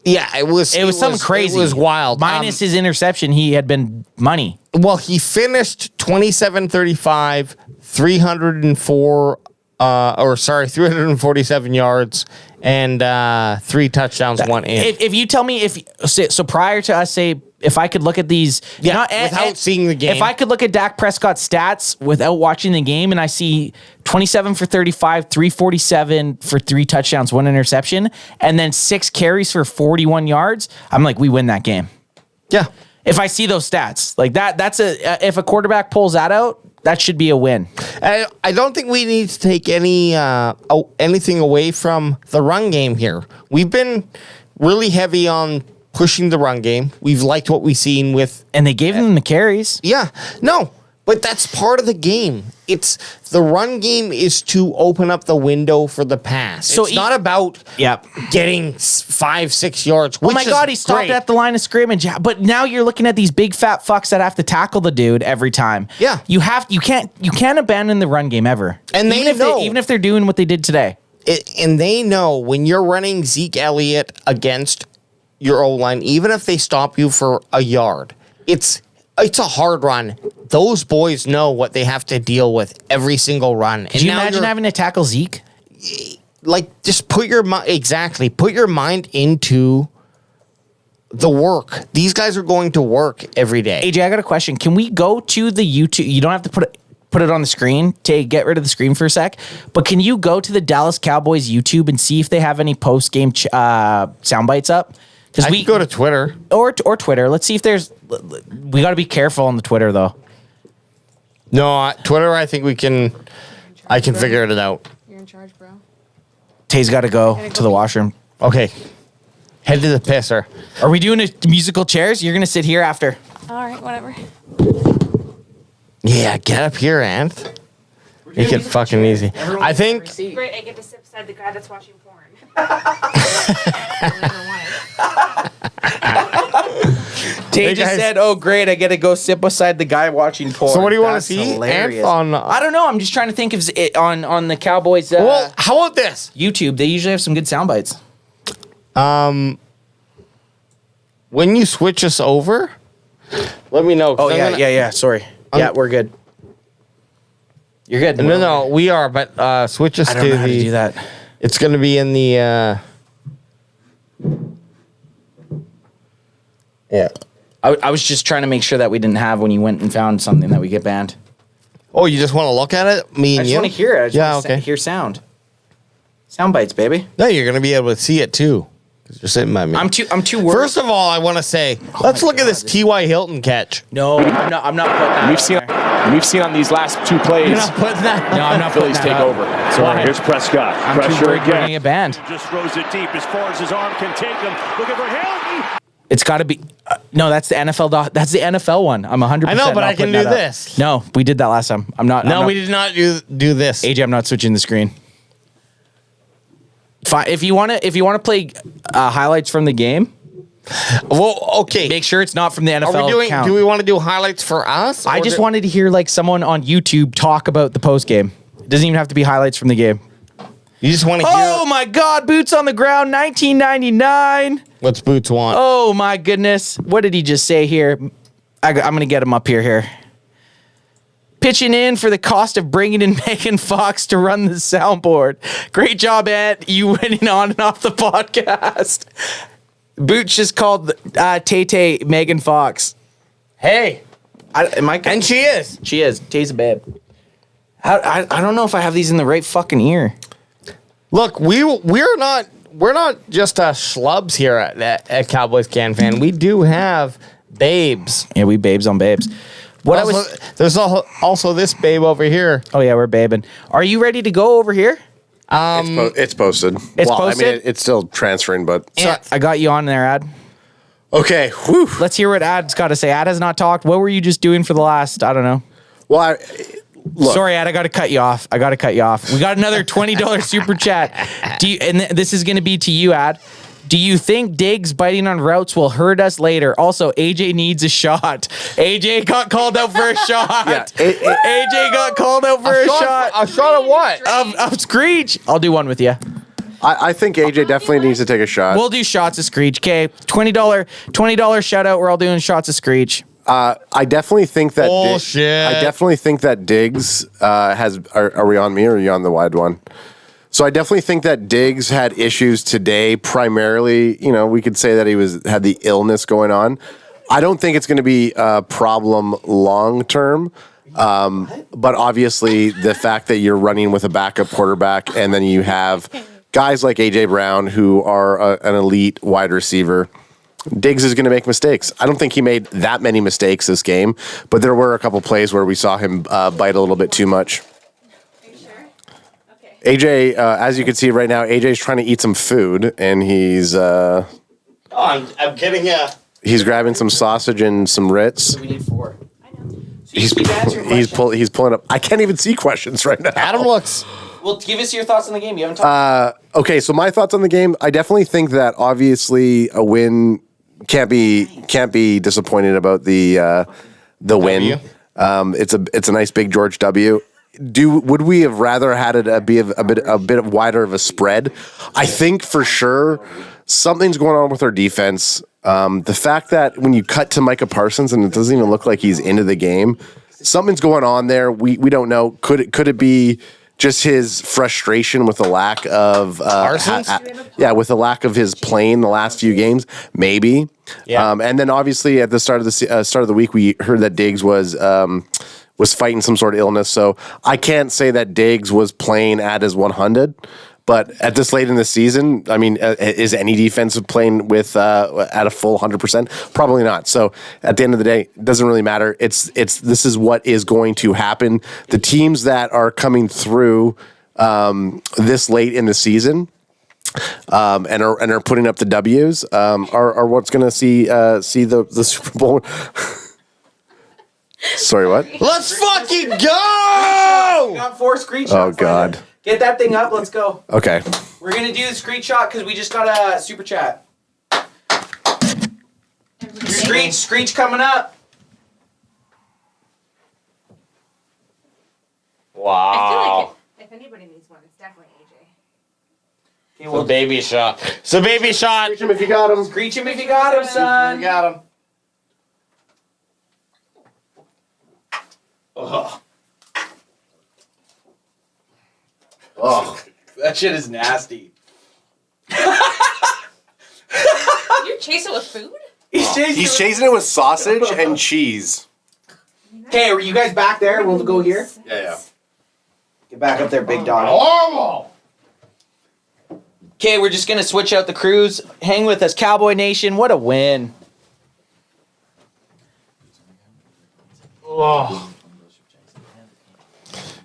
Yeah, it was
something crazy.
It was wild.
Minus his interception, he had been money.
Well, he finished 27-35, 347 yards, and 3 touchdowns, 1 in.
If you tell me so prior to us say if I could look at these
without seeing the game.
if I could look at Dak Prescott's stats without watching the game and I see 27 for 35, 347 for 3 touchdowns, 1 interception, and then 6 carries for 41 yards, I'm like, we win that game.
Yeah.
If I see those stats like that's if a quarterback pulls that out, that should be a win.
I don't think we need to take anything away from the run game here. We've been really heavy on pushing the run game. We've liked what we've seen with...
And they gave him the carries.
Yeah. No, but that's part of the game. It's the run game is to open up the window for the pass. So it's not about getting 5-6 yards.
Oh my God, he stopped at the line of scrimmage. But now you're looking at these big fat fucks that have to tackle the dude every time.
Yeah.
You can't abandon the run game ever.
And
even if they're doing what they did today.
And they know when you're running Zeke Elliott against your O-line, even if they stop you for a yard, it's a hard run. Those boys know what they have to deal with every single run.
Could you imagine having to tackle Zeke?
Like, just put your mind into the work. These guys are going to work every day.
AJ, I got a question. Can we go to the YouTube? You don't have to put put it on the screen. Get rid of the screen for a sec. But can you go to the Dallas Cowboys YouTube and see if they have any post game sound bites up?
Because we go to Twitter
or Twitter. Let's see if there's. We got to be careful on the Twitter though.
No, Twitter. I think we can. I can figure it out.
You're in charge, bro.
Tay's got to go to the washroom.
Okay, head to the pisser.
Are we doing a musical chairs? You're gonna sit here after.
All right, whatever.
Yeah, get up here, Anth. Make it fucking easy. I think.
Great, I get to sit beside the guy that's watching porn.
Tay just said, "Oh, great! I get to go sit beside the guy watching porn."
So what do you want to
That's
see?
hilarious.
Anth on.
I don't know. I'm just trying to think of it on the Cowboys.
Well, how about this?
YouTube. They usually have some good sound bites.
When you switch us over, let me know.
Oh yeah. Sorry. Yeah, we're good. You're good.
No, we are. But switch us
I don't
to
know how to
the.
do that.
It's going to be in the. Yeah.
I was just trying to make sure that we didn't have when you went and found something that we get banned.
Oh, you just want to look at it? Me
I
and
just
you?
want to hear it. I just
Yeah,
want to
okay.
hear sound. Sound bites, baby.
No, you're going to be able to see it too. Because you're sitting by me.
I'm too worried.
First of all, I want to say, let's look at this T.Y. Hilton catch.
No, I'm not putting that.
We've seen on these last two plays.
You're not putting that.
No, I'm not
Phillies
putting
take
that
over.
up.
So here's Prescott.
I'm too
Pressure
worried we're gonna
again.
get banned.
Just throws it deep as far as his arm can take him. Looking for Hilton.
It's got to be. No, that's the NFL. That's the NFL one. I'm 100%.
I know, but
not
I can
putting
do
that up.
this.
No, we did that last time. I'm not.
No, we did not do this.
AJ, I'm not switching the screen. Fine. If you want to play highlights from the game,
Well, okay.
make sure it's not from the NFL
Are we doing?
account.
Do we want to do highlights for us?
I
or
just
do-
wanted to hear like someone on YouTube talk about the post game. It doesn't even have to be highlights from the game.
You just want to hear.
Oh my God! Boots on the ground, 1999.
What's Boots want?
Oh my goodness! What did he just say here? I'm gonna get him up here. Pitching in for the cost of bringing in Megan Fox to run the soundboard. Great job, Ed. You winning on and off the podcast. Boots just called Tay Megan Fox. Hey, am I?
And she is.
She is. Tay's a babe. I don't know if I have these in the right fucking ear.
Look, we're not just schlubs here at Cowboys CanFan. We do have babes.
Yeah, we babes on babes.
There's also this babe over here.
Oh yeah, we're babing. Are you ready to go over here?
It's posted.
It's
I
posted?
mean, it's still transferring, but
So I got you on there, Ad.
okay. Whew.
Let's hear what Ad's got to say. Ad has not talked. What were you just doing for the last? I don't know.
Well, look.
Sorry, Ad. I got to cut you off. We got another $20 super chat. This is going to be to you, Ad. Do you think Diggs biting on routes will hurt us later? Also, AJ needs a shot. AJ got called out for a shot.
Yeah,
AJ got called out for a shot.
A shot of what?
Of Screech. I'll do one with you.
I think AJ definitely needs to take a shot.
We'll do shots of Screech. Okay, $20 shout out. We're all doing shots of Screech.
I definitely think that.
Bullshit.
I definitely think that Diggs has. Are we on me or are you on the wide one? So I definitely think that Diggs had issues today. Primarily, we could say that he had the illness going on. I don't think it's going to be a problem long term. But obviously, the fact that you're running with a backup quarterback and then you have guys like AJ Brown who are an elite wide receiver. Diggs is going to make mistakes. I don't think he made that many mistakes this game, but there were a couple plays where we saw him bite a little bit too much.
Are you sure? Okay.
AJ, as you can see right now, AJ's trying to eat some food, and he's
I'm getting
he's grabbing some sausage and some Ritz.
We need 4.
I know.
He's pulling up. I can't even see questions right now.
Adam looks.
Well, give us your thoughts on the game. You haven't talked.
Okay, so my thoughts on the game. I definitely think that obviously a win can't be disappointed about the win. It's a nice big George W. Would we have rather had it be a bit wider of a spread? I think for sure something's going on with our defense. The fact that when you cut to Micah Parsons and it doesn't even look like he's into the game, something's going on there. We don't know. Could it be just his frustration with the lack of with the lack of his playing the last few games, maybe.
Yeah.
And then obviously at the start of the week, we heard that Diggs was was fighting some sort of illness. So I can't say that Diggs was playing at his 100. But at this late in the season, I mean, is any defensive playing with at a full 100%? Probably not. So at the end of the day, it doesn't really matter. This is what is going to happen. The teams that are coming through this late in the season and are putting up the W's are what's going to see the Super Bowl. Sorry, what?
Let's fucking go!
Got 4 screenshots.
Oh God.
Get that thing up. Let's go.
Okay.
We're going to do the screenshot because we just got a super chat. Screech coming up.
I feel like if anybody needs one, it's definitely AJ.
Okay, well,
Baby shot. So baby shot.
Screech him if you got him.
screech him if you got him, son.
You got him.
Oh.
That shit is nasty.
You chase it with food?
He's chasing it with sausage and cheese.
Okay, are you guys back there? We'll go here.
Yeah.
Get back up there, big dog.
Horrible.
Okay, we're just going to switch out the crews. Hang with us, Cowboy Nation. What a win.
Oh.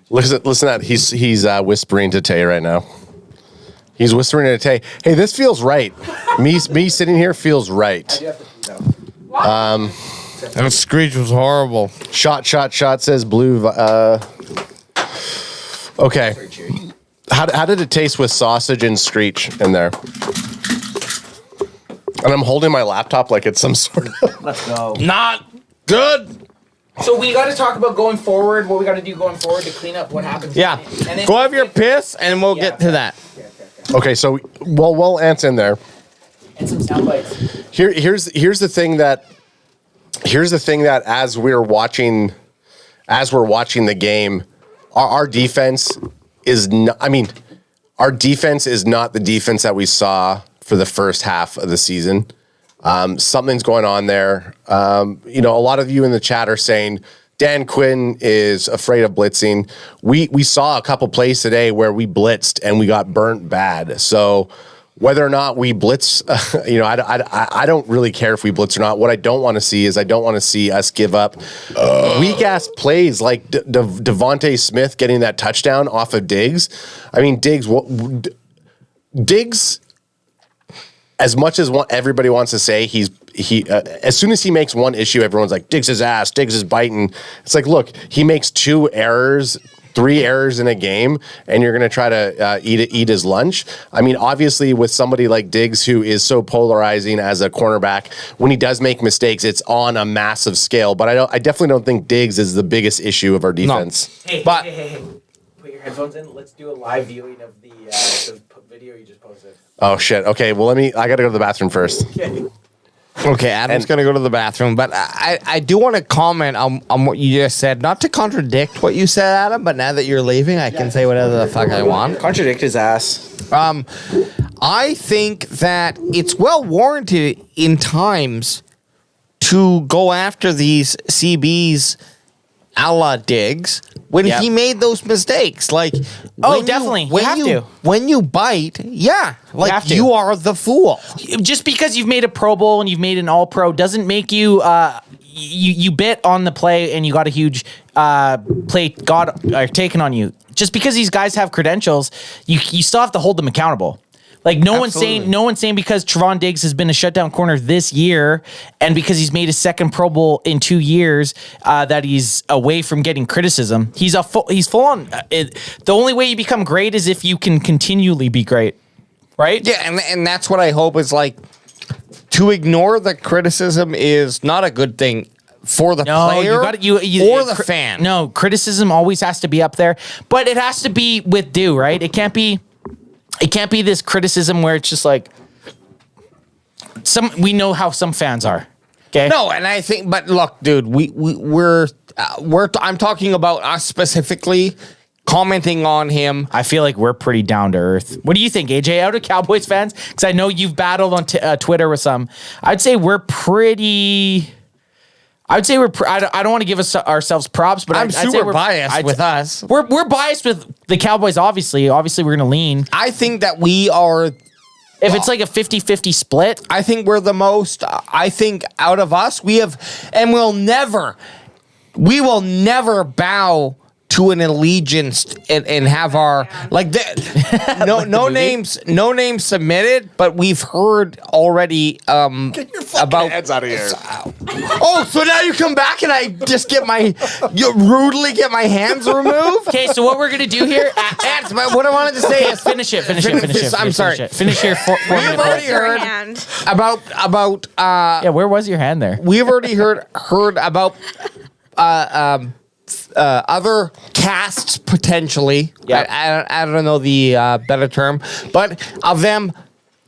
Listen to that. He's whispering to Tay right now. He's whispering to Tay. Hey, this feels right. Me sitting here feels right.
That screech was horrible.
Shot says blue. Okay. How did it taste with sausage and screech in there? And I'm holding my laptop like it's some sort of.
Let's go.
Not good.
So we got to talk about going forward, what we got to do going forward to clean up what happens.
Yeah.
And then,
Go have your piss and we'll get to that.
Okay, so while Ant's in there,
and some sound bites.
here's the thing that as we're watching the game, our defense is not. I mean, our defense is not the defense that we saw for the first half of the season. Something's going on there. A lot of you in the chat are saying Dan Quinn is afraid of blitzing. We saw a couple plays today where we blitzed and we got burnt bad. So whether or not we blitz, I don't really care if we blitz or not. What I don't want to see is us give up weak ass plays like Devontae Smith getting that touchdown off of Diggs. I mean, Diggs. As much as everybody wants to say he as soon as he makes one issue, everyone's like, Diggs is ass, Diggs is biting. It's like, look, he makes 3 errors in a game, and you're going to try to eat his lunch. I mean, obviously, with somebody like Diggs who is so polarizing as a cornerback, when he does make mistakes, it's on a massive scale. But I definitely don't think Diggs is the biggest issue of our defense.
No. Hey. Put your headphones in. Let's do a live viewing of the video you just posted.
Oh, shit. Okay, well, I got to go to the bathroom first.
Okay, Adam's going to go to the bathroom, but I do want to comment on what you just said. Not to contradict what you said, Adam, but now that you're leaving, I can say whatever the fuck I want.
Contradict his ass.
I think that it's well warranted in times to go after these CBs a la Diggs when he made those mistakes. Like,
definitely.
When you bite, you are the fool.
Just because you've made a Pro Bowl and you've made an All-Pro doesn't make you you bit on the play and you got a huge play taken on you. Just because these guys have credentials, you still have to hold them accountable. Like no one's saying because Trevon Diggs has been a shutdown corner this year and because he's made his second Pro Bowl in 2 years that he's away from getting criticism. He's full on. The only way you become great is if you can continually be great, right?
Yeah, and that's what I hope is like. To ignore the criticism is not a good thing for the player or the fan.
No, criticism always has to be up there, but it has to be with due, right? It can't be this criticism where it's just like we know how some fans are. Okay.
No, and I think, but look, dude, I'm talking about us specifically commenting on him.
I feel like we're pretty down to earth. What do you think, AJ? Out of Cowboys fans, because I know you've battled on Twitter with some. I'd say we're pretty. I would say I don't want to give ourselves props, but
I'm
I'd say
super
we're
biased with us.
We're biased with the Cowboys, obviously. Obviously, we're going to lean.
I think that we are.
If it's like a 50-50 split.
I think we're the most. I think out of us, we have, and we will never bow to an allegiance and have our no names submitted, but we've heard already
Get your fucking
about
heads out of here.
Oh, so now you come back and I just rudely get my hands removed?
Okay, so what we're gonna do here?
What I wanted to say is
Finish it.
I'm sorry.
Finish your 4
We've
minute
already
rant.
heard about
Yeah, where was your hand there?
we've already heard about other casts potentially.
Yeah.
I don't know the better term, but of them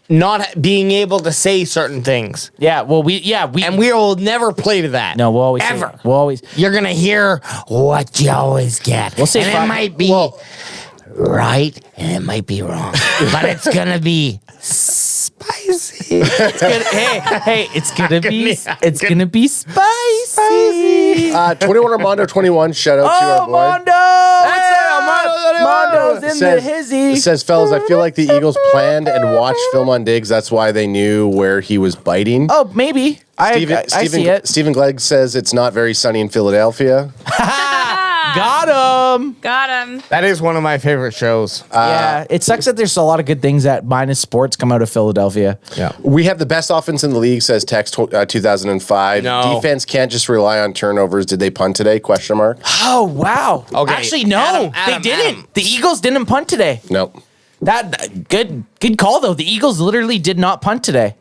not being able to say certain things.
Yeah, well, we
And we will never play to that.
no, we'll always say-
ever.
we'll always
You're gonna hear what you always get.
We'll say
and
five-
it might be right and it might be wrong, but it's gonna be spicy.
it's gonna be spicy.
21 Armando 21. Shout out to our boy.
Mondo! Mondo's in the hizzy.
It says, fellas, I feel like the Eagles planned and watched film on Diggs. That's why they knew where he was biting.
Oh, maybe. I see it.
Stephen Glegg says it's not very sunny in Philadelphia.
Got him.
Got him.
That is one of my favorite shows.
Yeah, it sucks that there's a lot of good things that minus sports come out of Philadelphia.
Yeah.
We have the best offense in the league, says Tex 2005.
No.
Defense can't just rely on turnovers. Did they punt today? Question mark.
Oh, wow.
Okay.
Actually, no,
Adam,
they didn't.
Adam.
The Eagles didn't punt today.
Nope.
That good call though. The Eagles literally did not punt today.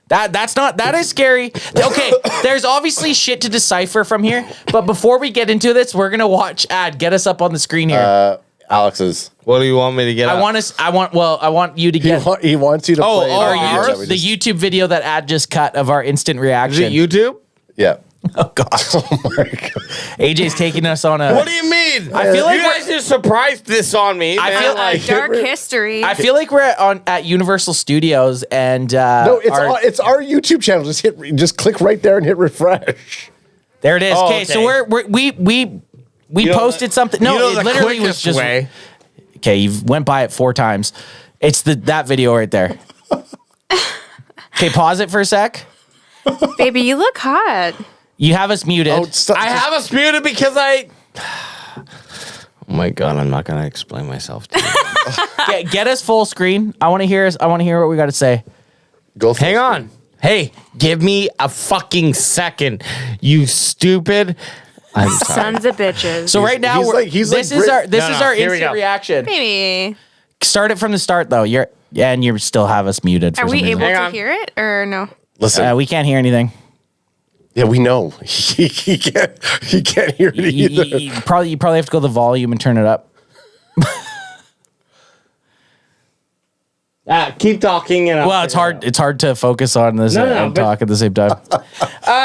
That is scary. Okay, there's obviously shit to decipher from here, but before we get into this, we're gonna watch get us up on the screen here.
Alex's.
What do you want me to get?
I want you to get
He wants you to play.
our
video that we
the
just-
YouTube video that Ad just cut of our instant
Is
reaction.
it YouTube?
Yeah.
Oh god.
Oh my God.
AJ's taking us on a
What do you mean?
I feel like
you guys just surprised this on me.
I
man.
feel
like
Dark history.
I feel like we're at Universal Studios and
No, it's our YouTube channel. Just click right there and hit refresh.
there it is.
Oh,
Okay, so
okay.
we
know
posted something. No,
you know
it
the
literally was
quickest
just
way.
okay. You went by it 4 times. It's that video right there. Okay, pause it for a sec.
Baby, you look hot.
You have us muted.
I have us muted because I. Oh my god! I'm not gonna explain myself to you.
Get us full screen. I want to hear what we got to say.
Go.
Hang on. Hey, give me a fucking second, you stupid. I'm sorry.
Sons of bitches.
So right now,
he's
this
like
is our
here we
instant
go.
reaction.
Baby,
Start it from the start though. And you still have us muted. For
are
some
we
reason.
able
Hang
to
on.
hear it or no?
Listen.
We can't hear anything.
Yeah, we know. He can't hear it either.
You probably have to go to the volume and turn it up.
Keep talking. And
Well, it's hard. It's hard to focus on this and
but-
talk at the same time.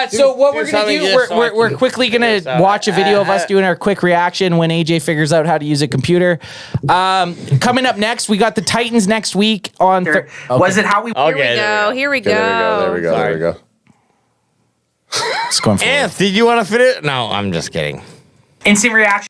So what we're gonna
something
do?
just so I
We're
can
quickly gonna
figure this out.
watch a video of us doing our quick reaction when AJ figures out how to use a computer. Coming up next, we got the Titans next week on. Was it how we?
Here we go. Here we go.
There we go. There we go.
It's going for
Anth, did you want to fit it? No, I'm just kidding.
instant reaction.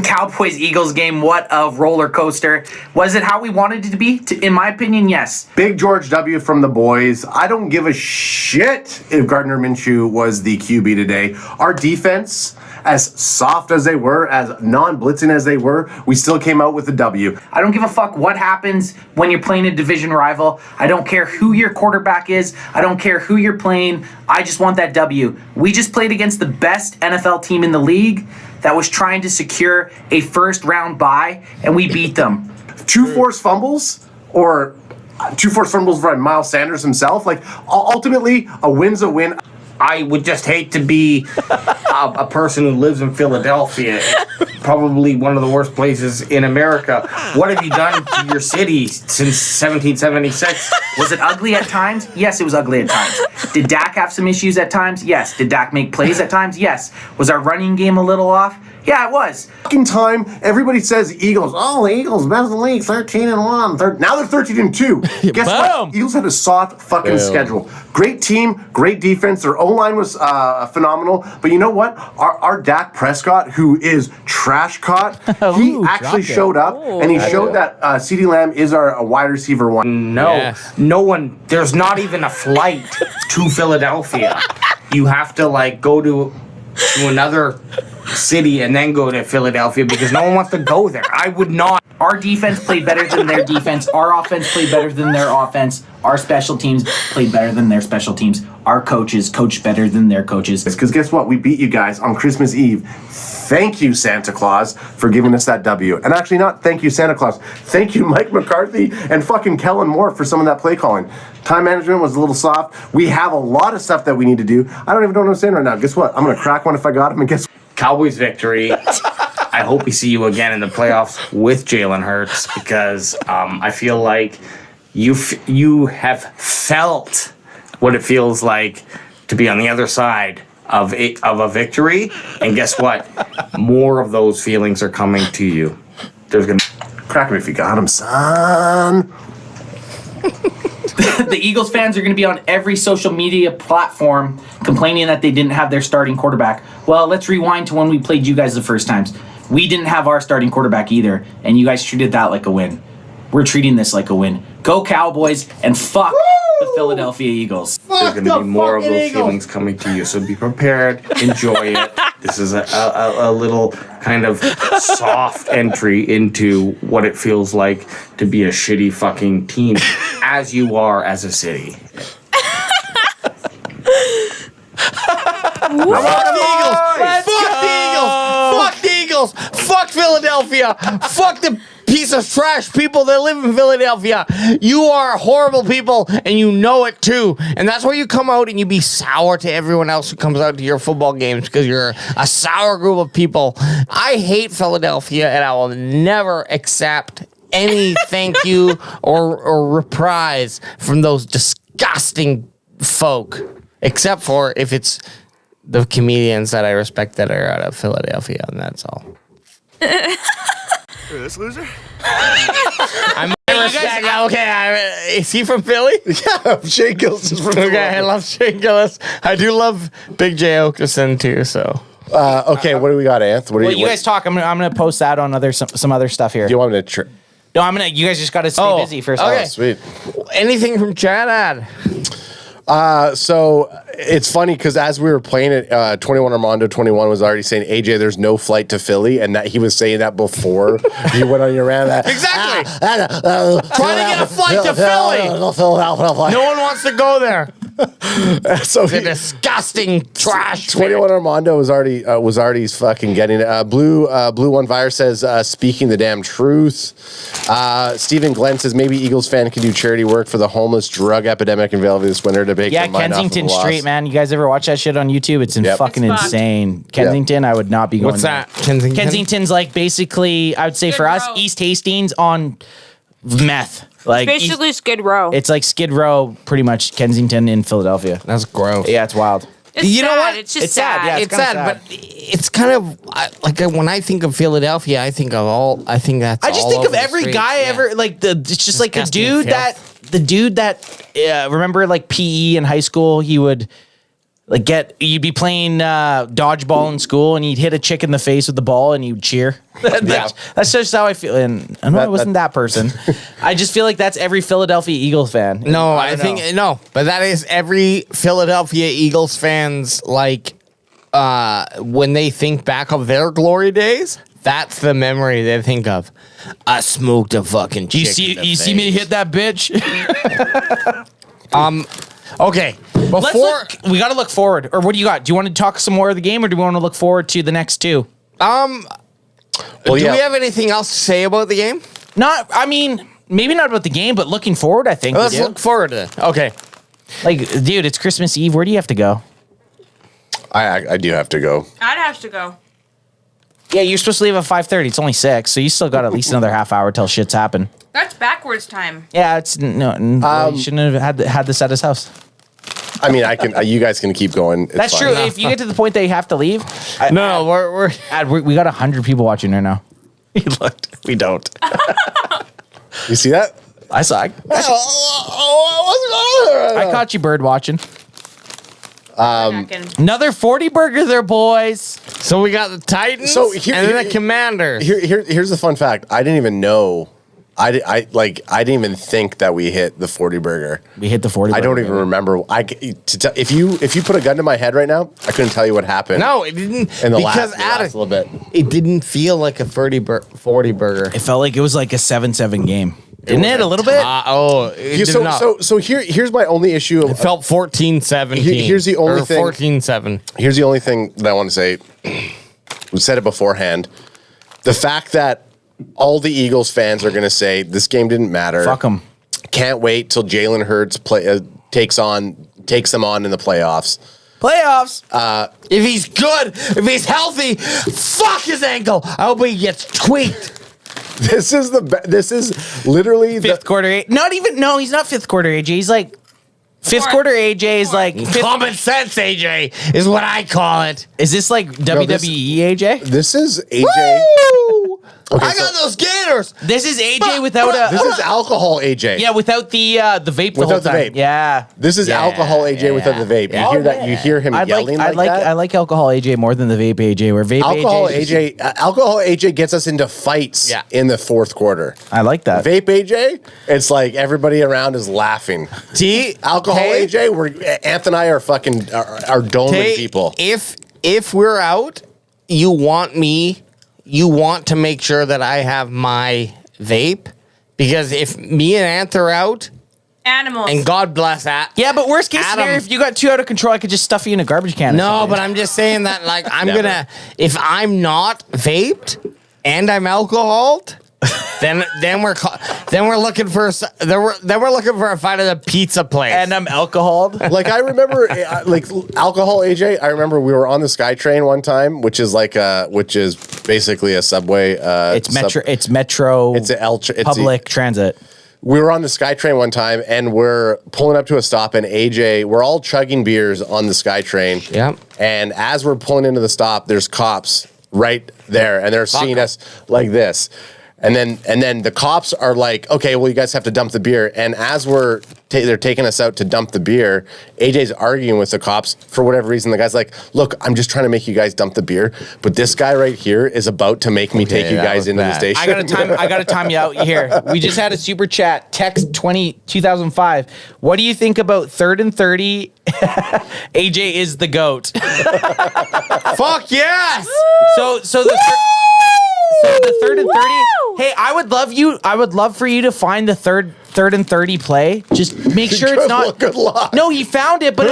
Cowboys Eagles game. What a roller coaster! Was it how we wanted it to be? In my opinion, yes.
Big George W from the boys. I don't give a shit if Gardner Minshew was the QB today. Our defense, as soft as they were, as non-blitzing as they were, we still came out with a W.
I don't give a fuck what happens when you're playing a division rival. I don't care who your quarterback is. I don't care who you're playing. I just want that W. We just played against the best NFL team in the league that was trying to secure a first-round bye, and we beat them.
2 forced fumbles, or 2 forced fumbles by Miles Sanders himself. Like, ultimately, a win's a win.
I would just hate to be a person who lives in Philadelphia, probably one of the worst places in America. What have you done to your city since 1776?
Was it ugly at times? Yes, it was ugly at times. Did Dak have some issues at times? Yes. Did Dak make plays at times? Yes. Was our running game a little off?
Yeah, it was.
Fucking time, everybody says Eagles. Oh, the Eagles, best in the league, 13-1. Now they're 13-2. Guess what? Eagles had a soft fucking schedule. Great team, great defense. Their O-line was phenomenal. But you know what? Our Dak Prescott, who is trash caught, he actually showed up, and he showed that CeeDee Lamb is our wide receiver one.
No, no one. There's not even a flight to Philadelphia. You have to like go to another city and then go to Philadelphia because no one wants to go there. I would not.
Our defense played better than their defense. Our offense played better than their offense. Our special teams played better than their special teams. Our coaches coached better than their coaches.
Because guess what? We beat you guys on Christmas Eve. Thank you, Santa Claus, for giving us that W. And actually, not thank you, Santa Claus. Thank you, Mike McCarthy and fucking Kellen Moore for some of that play calling. Time management was a little soft. We have a lot of stuff that we need to do. I don't even know what I'm saying right now. Guess what? I'm going to crack one if I got him. And guess what?
Cowboys victory. I hope we see you again in the playoffs with Jalen Hurts because I feel like you have felt what it feels like to be on the other side of a victory, and guess what? More of those feelings are coming to you. There's gonna
crack him if you got him, son.
The Eagles fans are going to be on every social media platform complaining that they didn't have their starting quarterback. Well, let's rewind to when we played you guys the first times. We didn't have our starting quarterback either, and you guys treated that like a win. We're treating this like a win. Go Cowboys and fuck the Philadelphia Eagles.
There's going to be more of those feelings coming to you, so be prepared. Enjoy it. This is a little kind of soft entry into what it feels like to be a shitty fucking team, as you are as a city.
Fuck the Eagles! Fuck the Eagles! Fuck the Eagles! Fuck Philadelphia! Fuck the piece of trash people that live in Philadelphia. You are horrible people, and you know it too. And that's why you come out and you be sour to everyone else who comes out to your football games because you're a sour group of people. I hate Philadelphia, and I will never accept any thank you or reprise from those disgusting folk, except for if it's the comedians that I respect that are out of Philadelphia, and that's all.
This loser?
Is he from Philly?
Yeah, Shea Gillis is from
Okay, I love Shea Gillis. I do love Big J Okerson too, so.
Okay, what do we got, Anth? What do
you guys talk. I'm gonna post that on some other stuff here.
Do you want me to...
No, you guys just got to stay busy first.
Okay.
Oh, sweet.
Anything from Chad Ad?
So it's funny because as we were playing it, 21 Armando 21 was already saying, AJ, there's no flight to Philly, and that he was saying that before you went on your rant.
Exactly. Trying to get a flight to Philly. No one wants to go there.
So
the disgusting trash.
21 Armando was already fucking getting it. Blue One Virus says speaking the damn truth. Stephen Glenn says maybe Eagles fan can do charity work for the homeless drug epidemic in Bellevue this winter to make
Yeah,
their mind off of
Kensington
the loss.
Street, man. You guys ever watch that shit on YouTube? It's fucking
It's
insane. Kensington, I would not be going.
What's
there.
that? Kensington?
Kensington's like basically, I would say
Skid
for us,
Row.
East Hastings on meth. Like
Basically Skid Row.
it's like Skid Row, pretty much Kensington in Philadelphia.
That's gross.
Yeah, it's wild.
It's
You know
sad.
what?
It's just
It's sad, yeah.
It's
kinda
sad,
sad.
but it's kind of like when I think of Philadelphia, I think that's.
I just
all
think
over
of
the
every
streets,
guy
yeah.
ever like it's just like a
Disgusting
dude that remember like PE in high school, he would like you'd be playing dodgeball in school and he'd hit a chick in the face with the ball and you'd cheer. That's just how I feel. And I know I wasn't that person. I just feel like that's every Philadelphia Eagles fan.
No, I
don't
think
know.
no, but that is every Philadelphia Eagles fans like when they think back of their glory days. That's the memory they think of. I smoked a fucking chick.
You see me hit that bitch?
Okay.
We got to look forward. Or what do you got? Do you want to talk some more of the game, or do we want to look forward to the next two?
Do we have anything else to say about the game?
Maybe not about the game, but looking forward, I think.
Let's
we do.
look forward to it. Okay.
Like, dude, it's Christmas Eve. Where do you have to go?
I do have to go.
I'd have to go.
Yeah, you're supposed to leave at 5:30. It's only 6, so you still got at least another half hour till shit's happen.
That's backwards time.
Yeah, it's no. You shouldn't have had this at his house.
I mean, I can. You guys can keep going. It's
That's
fine.
true. If you get to the point that you have to leave, we got 100 people watching right now.
He looked. We don't.
You see that?
I saw. I caught you bird watching. Another 40 burger there, boys.
So we got the Titans and then the Commanders.
Here's the fun fact. I didn't even know. I didn't even think that we hit the 40 burger.
We hit the 40 burger.
I don't even remember. If you put a gun to my head right now, I couldn't tell you what happened.
No, it didn't.
In the
because
last little bit.
It didn't feel like a 40 burger.
It felt like it was like a 7-7 game. Didn't it? A little bit?
Here's my only issue.
It felt 14-17.
Here's the only thing.
14-7.
Here's the only thing that I want to say. We said it beforehand. The fact that all the Eagles fans are going to say this game didn't matter.
Fuck them.
Can't wait till Jalen Hurts takes them on in the playoffs.
If he's good, if he's healthy, fuck his ankle. I hope he gets tweaked.
This is literally
fifth quarter. Not even. No, he's not fifth quarter AJ. He's like fifth quarter AJ is like
common sense AJ is what I call it.
Is this like WWE AJ?
This is AJ.
Woo! Okay, I got those gators.
This is AJ without a.
This is alcohol AJ.
Yeah, without the vape.
Without the vape.
Yeah.
This is alcohol AJ without the vape. You hear that? You hear him yelling like that?
I like alcohol AJ more than the vape AJ. Where vape
alcohol AJ gets us into fights in the fourth quarter.
I like that.
Vape AJ, it's like everybody around is laughing. Alcohol AJ, Anth and I are fucking are doming people.
If we're out, you want to make sure that I have my vape, because if me and Anth are out,
animals,
and God bless that.
Yeah, but worst case scenario, if you got too out of control, I could just stuff you in a garbage can.
No, but I'm just saying that, like, I'm gonna, if I'm not vaped and I'm alcoholed, then we're looking for a fight at a pizza place.
And I'm alcoholed.
Like, I remember, alcohol AJ. I remember we were on the SkyTrain one time, which is basically a subway.
It's metro. It's metro.
It's
public transit.
We were on the SkyTrain one time, and we're pulling up to a stop, and AJ, we're all chugging beers on the SkyTrain.
Yep.
And as we're pulling into the stop, there's cops right there, and they're seeing us like this. And then the cops are like, okay, well, you guys have to dump the beer. And as they're taking us out to dump the beer, AJ's arguing with the cops for whatever reason. The guy's like, look, I'm just trying to make you guys dump the beer, but this guy right here is about to make me take you guys into the station.
I gotta time you out here. We just had a super chat. Text 2005. What do you think about 3rd and 30? AJ is the GOAT.
Fuck yes!
So the 3rd and 30. Hey, I would love for you to find the third and 30 play. Just make sure it's not.
Good luck.
No, he found it, but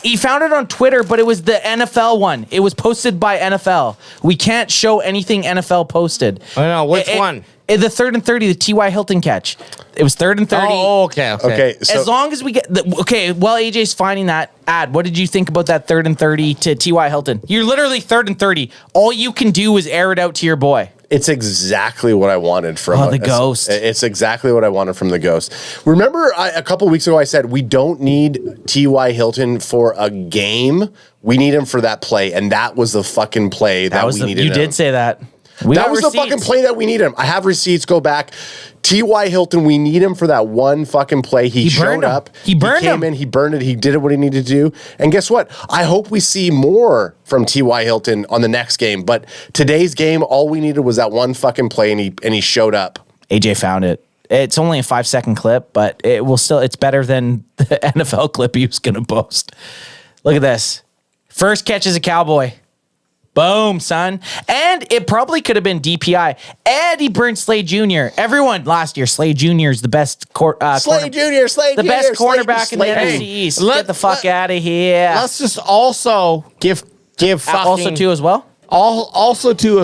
he found it on Twitter, but it was the NFL one. It was posted by NFL. We can't show anything NFL posted.
I know which one.
The 3rd and 30, the T.Y. Hilton catch. It was 3rd and 30.
Oh, okay.
So,
as long as we get while AJ's finding that ad, what did you think about that 3rd and 30 to T.Y. Hilton? You're literally 3rd and 30. All you can do is air it out to your boy.
it's exactly what I wanted from
the Ghost.
It's exactly what I wanted from the Ghost. Remember, a couple weeks ago, I said we don't need T.Y. Hilton for a game. We need him for that play, and that was the fucking play that we needed.
You did say that.
That was the fucking play that we need him. I have receipts. Go back. T.Y. Hilton, we need him for that one fucking play. He showed up.
He burned
came in. He burned it. He did what he needed to do. And guess what? I hope we see more from T.Y. Hilton on the next game. But today's game, all we needed was that one fucking play, and he showed up.
AJ found it. It's only a 5-second clip, but it's better than the NFL clip he was going to post. Look at this. First catch as a Cowboy. Boom, son. And it probably could have been DPI. And he burned Slade Jr. Everyone last year, Slade Jr. is the best
Slade Jr.
The best cornerback in the NFC East. Get the fuck out of here.
Let's just also give fucking...
Also too as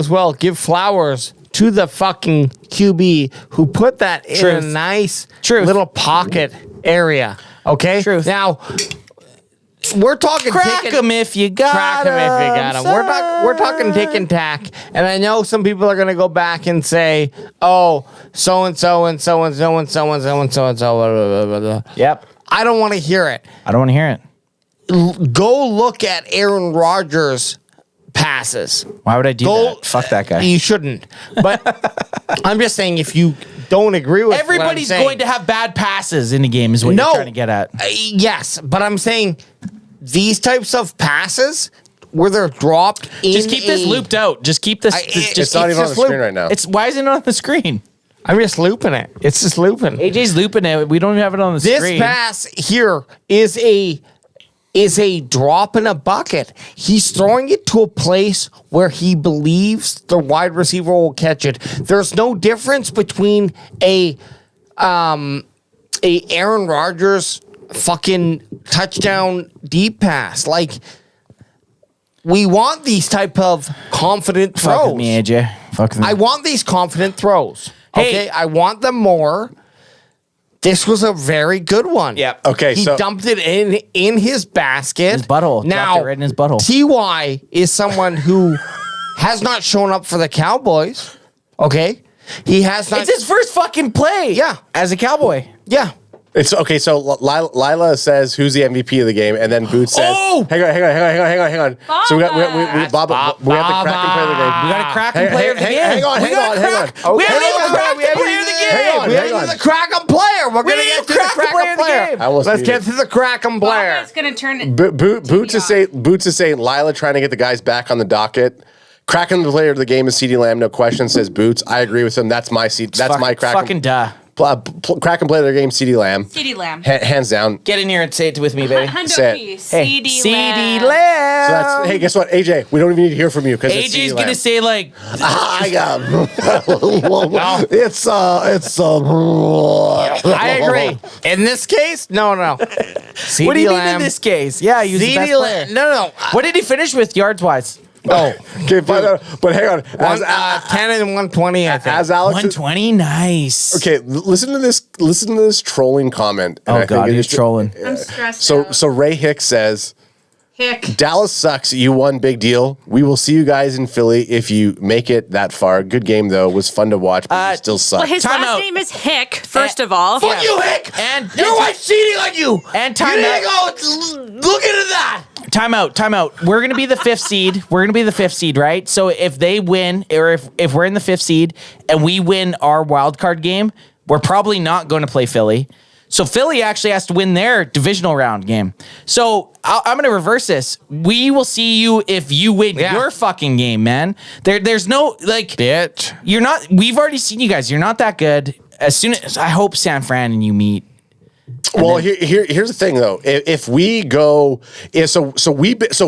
well?
Give flowers to the fucking QB who put that in a nice little pocket area. Okay?
Truth.
Now... We're talking
crack him if you got him.
We're talking tick and tack, and I know some people are gonna go back and say, "Oh, so and so and so and so and so and so and so and so."
Yep.
I don't want to hear it.
I don't want to hear it.
Go look at Aaron Rodgers' passes.
Why would I do that? Fuck that guy.
You shouldn't. But I'm just saying, if you don't agree with
everybody's
what I'm saying,
going to have bad passes in the game, is what you're trying to get at.
Yes, but I'm saying these types of passes where they're dropped in.
Just keep this looped out. Just keep this.
It's not even on the screen right now.
Why isn't it on the screen?
I'm just looping it. It's just looping.
AJ's looping it. We don't have it on the screen.
This pass here is a drop in a bucket. He's throwing it to a place where he believes the wide receiver will catch it. There's no difference between a Aaron Rodgers fucking touchdown deep pass. Like, we want these type of confident throws.
Fuck with me, AJ. Fuck with me.
I want these confident throws.
Hey.
Okay, I want them more. This was a very good one.
Yep.
Okay,
He
so
dumped it in his basket.
His butthole.
Now,
Dropped it right in his butthole.
TY is someone who has not shown up for the Cowboys. Okay? He has not.
It's his first fucking play.
Yeah.
As a Cowboy.
Yeah.
it's okay. So Lila says who's the MVP of the game, and then Boots says,
Oh!
hang on. So we got we have the Kraken player of the game.
We got a cracking player of the game.
Hang on.
We haven't even cracked the player of the game.
We haven't even the Kraken player. We're going to get to the Kraken player. Let's get to the Kraken player.
It's going to turn it.
Boots is saying Lila trying to get the guys back on the docket. Kraken the player of the game is CeeDee Lamb, no question, says Boots. I agree with him. That's my seat. That's my Kraken.
Fucking duh.
Kraken player of the game, CeeDee Lamb.
CeeDee Lamb.
Hands down.
Get in here and say it with me, baby.
Say it.
CeeDee
CeeDee
Lamb.
Lamb.
So that's, hey, guess what, AJ? We don't even need to hear from you because
AJ's gonna say like,
I
agree. In this case, no. CeeDee
what do you mean
Lamb.
in this case? Yeah, he was the best
CeeDee
player.
Lamb. No.
What did he finish with yards wise?
Oh,
Okay, but hang on.
10 and 120, I think.
As Alex,
120, nice.
okay, listen to this trolling comment. And I
Oh
think
god,
it
he's
is-
trolling.
I'm stressed out.
So Ray Hicks says,
Hick.
Dallas sucks. You won, big deal. We will see you guys in Philly if you make it that far. Good game though. Was fun to watch, but you still suck.
Well, his
Time
last
out.
name is Hick, first of all.
Fuck you, Hick!
And
Your wife's cheating on you!
And time
You
out.
need to go look into that!
Time out. We're gonna be the fifth seed, right? So if they win, or if we're in the fifth seed and we win our wild card game, we're probably not going to play Philly. So Philly actually has to win their divisional round game. So I'm going to reverse this. We will see you if you win your fucking game, man. There's no like,
Bitch.
you're not. We've already seen you guys. You're not that good. As soon as I hope San Fran and you meet.
Well, here's the thing though. If we go, so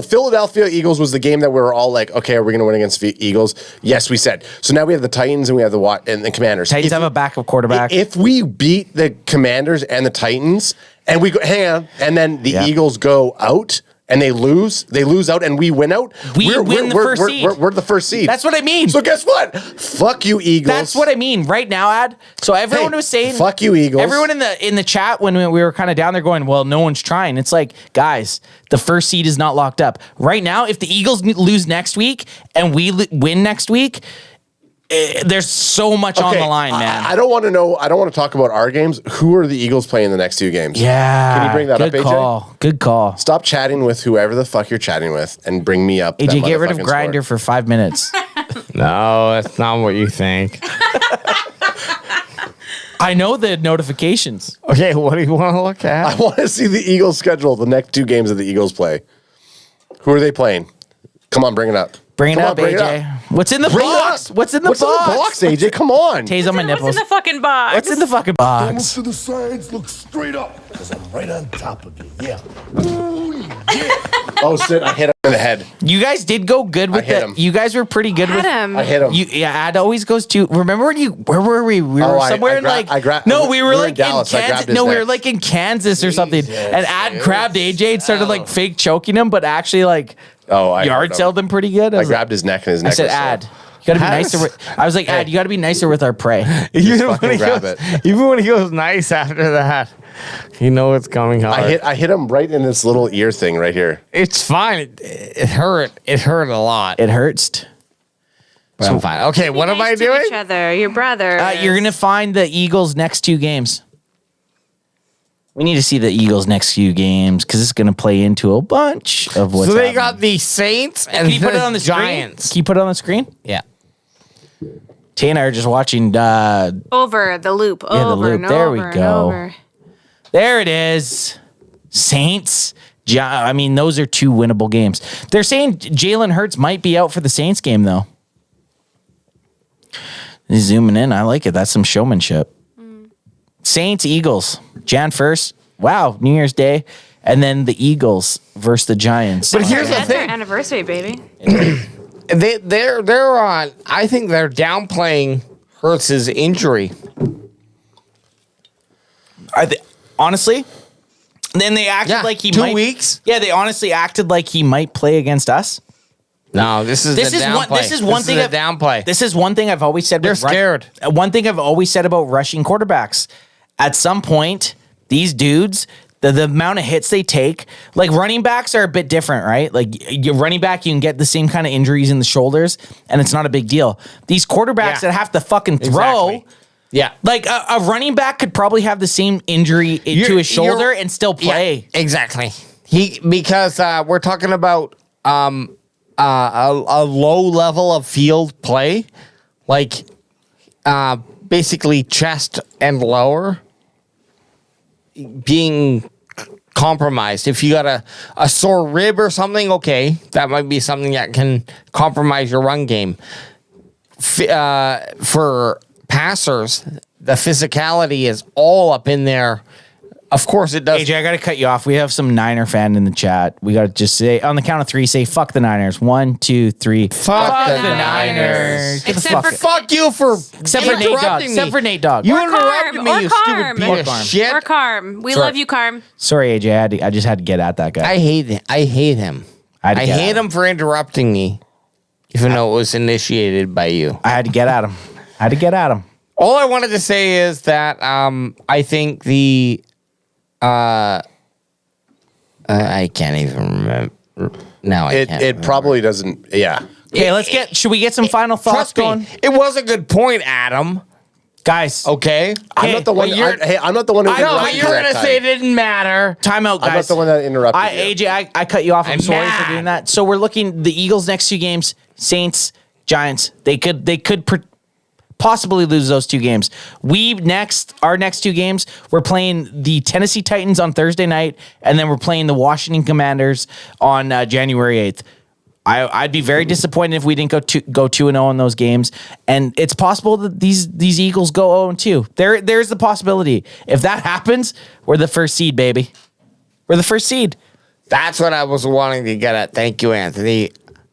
Philadelphia Eagles was the game that we were all like, okay, are we going to win against the Eagles? Yes, we said. So now we have the Titans and we have the Commanders.
Titans have a backup quarterback.
If we beat the Commanders and the Titans, and we go, hang on, and then the Eagles go out. And they lose out, and we win out.
We win the first seed.
We're the first seed.
That's what I mean.
So guess what? Fuck you, Eagles.
That's what I mean right now, Ad. So everyone was saying,
fuck you, Eagles.
Everyone in the chat when we were kind of down there going, well, no one's trying. It's like, guys, the first seed is not locked up right now. If the Eagles lose next week and we win next week, there's so much on the line, man.
I don't want to know. I don't want to talk about our games. Who are the Eagles playing the next two games?
Yeah.
Can you bring that up, AJ?
Good call.
Stop chatting with whoever the fuck you're chatting with and bring me up.
AJ,
that
get rid of
motherfucking
Grinder
score.
for 5 minutes.
No, that's not what you think.
I know the notifications.
Okay, what do you want to look
I
at?
want to see the Eagles schedule. The next two games that the Eagles play. Who are they playing? Come on, bring it up.
Bring it
Come
up,
on, bring it
AJ.
up.
What's in the
Bring it
box?
up.
What's in the
What's
box?
in the box, AJ? Come on.
Taze on my
What's
nipples.
in the fucking box?
What's in the fucking box?
To the sides, look straight up, because I'm right on top of you. Yeah.
Oh, shit. I hit him in the head.
You guys did go good with
hit
the.
him.
You guys were pretty good with.
Adam.
I hit him.
Ad always goes to. Remember when you? Where were we? We were somewhere in like.
No,
we were
in
like
Dallas.
in
I grabbed
Kansas.
his
No, we
neck.
were like in Kansas or something. And Ad grabbed AJ and started like fake choking him, but actually like yard sailed him pretty good.
I grabbed his neck and his neck.
I said,
was sore.
Ad, you gotta be nicer. I was like, Ad, you gotta be nicer with our prey.
Even
fucking grab it.
Even when he goes nice after that, you know it's coming hard.
I hit him right in this little ear thing right here.
It's fine. It hurt. It hurt a lot.
It hurts.
But I'm fine. Okay, what am I
Nice to
doing?
Each other, your brother.
You're gonna find the Eagles' next two games. We need to see the Eagles' next few games because it's going to play into a bunch of what's
So they
happening.
got the Saints and
Can you put it on the
Giants.
screen? Can you put it on the screen?
Yeah.
Tay and I are just watching.
Over the loop.
the
Over
loop.
and
There we
over and
go.
over.
There it is. Saints. I mean, those are 2 winnable games. They're saying Jalen Hurts might be out for the Saints game, though. Zooming in. I like it. That's some showmanship. Saints, Eagles. Jan 1st. Wow. New Year's Day. And then the Eagles versus the Giants.
But here's the
That's our
thing.
anniversary, baby.
They're on. I think they're downplaying Hurts' injury.
Honestly, then they acted like he
2
might.
weeks.
Yeah, they honestly acted like he might play against us.
No, this is a downplay.
This is one thing.
a downplay.
This is one thing I've always said.
They're scared.
One thing I've always said about rushing quarterbacks. At some point, these dudes, the amount of hits they take, like running backs are a bit different, right? Like your running back, you can get the same kind of injuries in the shoulders, and it's not a big deal. These quarterbacks that have to fucking throw.
Exactly. Yeah.
Like a running back could probably have the same injury to his shoulder and still play.
Yeah, exactly. Because we're talking about a low level of field play, like basically chest and lower being compromised. If you got a sore rib or something, okay, that might be something that can compromise your run game. For passers, the physicality is all up in there. Of course it does.
AJ, I got to cut you off. We have some Niner fan in the chat. We got to just say, on the count of 3, say, fuck the Niners. 1, 2, 3.
Fuck
the Niners. Get the
Except
fuck
for-
Fuck you for
Except for Nate Dogg.
interrupting me.
Except for Nate Dogg.
You
Or
interrupted
Carm,
me,
or
you
Carm.
stupid piece of
Carm.
shit.
Or Carm. We
Sorry.
love you, Carm.
Sorry, AJ. I just had to get at that guy.
I hate him. I hate him.
had to
I
get
hate
at
him for interrupting me, even though it was initiated by you.
I had to get at him. I had to get at him.
All I wanted to say is that I think the I can't even remember now. I can't
It
remember.
probably doesn't. Yeah.
Okay, should we get some final thoughts
Trust me,
going?
it was a good point, Adam.
Guys,
Okay,
I'm not the one. I'm not the one who.
no,
interrupted
but
you
you're
that
gonna
time.
say it didn't matter.
timeout, guys.
I'm not the one that interrupted you.
AJ, I cut you off. I'm
I'm
sorry
mad.
for doing that. So we're looking the Eagles next 2 games, Saints, Giants. They could possibly lose those 2 games. Our next 2 games, we're playing the Tennessee Titans on Thursday night, and then we're playing the Washington Commanders on January 8th. I'd be very disappointed if we didn't go 2-0 in those games, and it's possible that these Eagles go 0-2. There's the possibility. If that happens, we're the first seed, baby. We're the first seed.
That's what I was wanting to get at. Thank you, Anthony,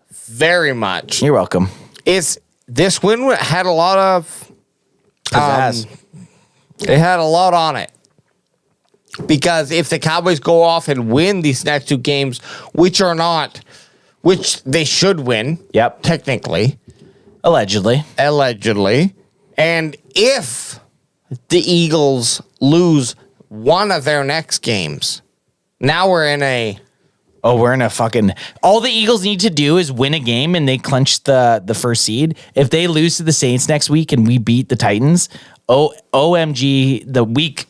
very much.
You're welcome.
This win had a lot of
Pizzazz.
it had a lot on it. Because if the Cowboys go off and win these next 2 games, which they should win,
Yep.
technically,
Allegedly.
and if the Eagles lose one of their next games, now we're in a
We're in a fucking. All the Eagles need to do is win a game and they clinch the first seed. If they lose to the Saints next week and we beat the Titans, OMG, the week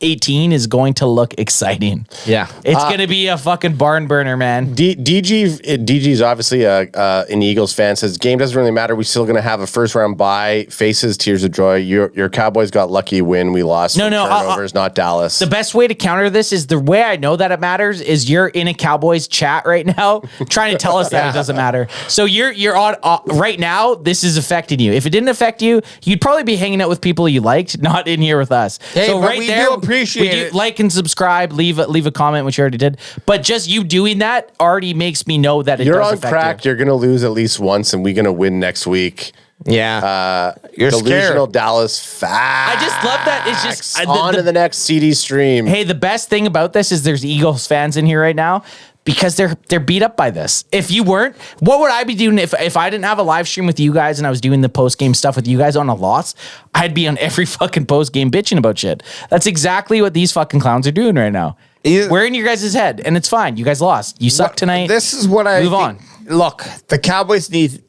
18 is going to look exciting.
yeah.
It's going to be a fucking barn burner, man.
DG's obviously an Eagles fan. Says game doesn't really matter. We're still going to have a first round bye. Faces tears of joy. Your Cowboys got lucky when we lost.
No,
from
no,
turnovers, not Dallas.
The best way to counter this is the way I know that it matters is you're in a Cowboys chat right now trying to tell us that it doesn't matter. So you're on right now. This is affecting you. If it didn't affect you, you'd probably be hanging out with people you liked, not in here with us.
Hey,
so
but
right
we
there,
do appreciate it.
Like and subscribe. Leave a comment, which you already did. But just you doing that already makes me know that
You're
does
on
affect
crack.
you.
You're going to lose at least once, and we're going to win next week.
Yeah. You're
Delusional
scared.
Dallas facts.
I just love that. It's just
on to the next CD stream.
Hey, the best thing about this is there's Eagles fans in here right now because they're beat up by this. If you weren't, what would I be doing if I didn't have a live stream with you guys and I was doing the post game stuff with you guys on a loss? I'd be on every fucking post game bitching about shit. That's exactly what these fucking clowns are doing right now. We're in your guys' head, and it's fine. You guys lost. You suck tonight.
This is what I
move
think.
on.
Look, the Cowboys need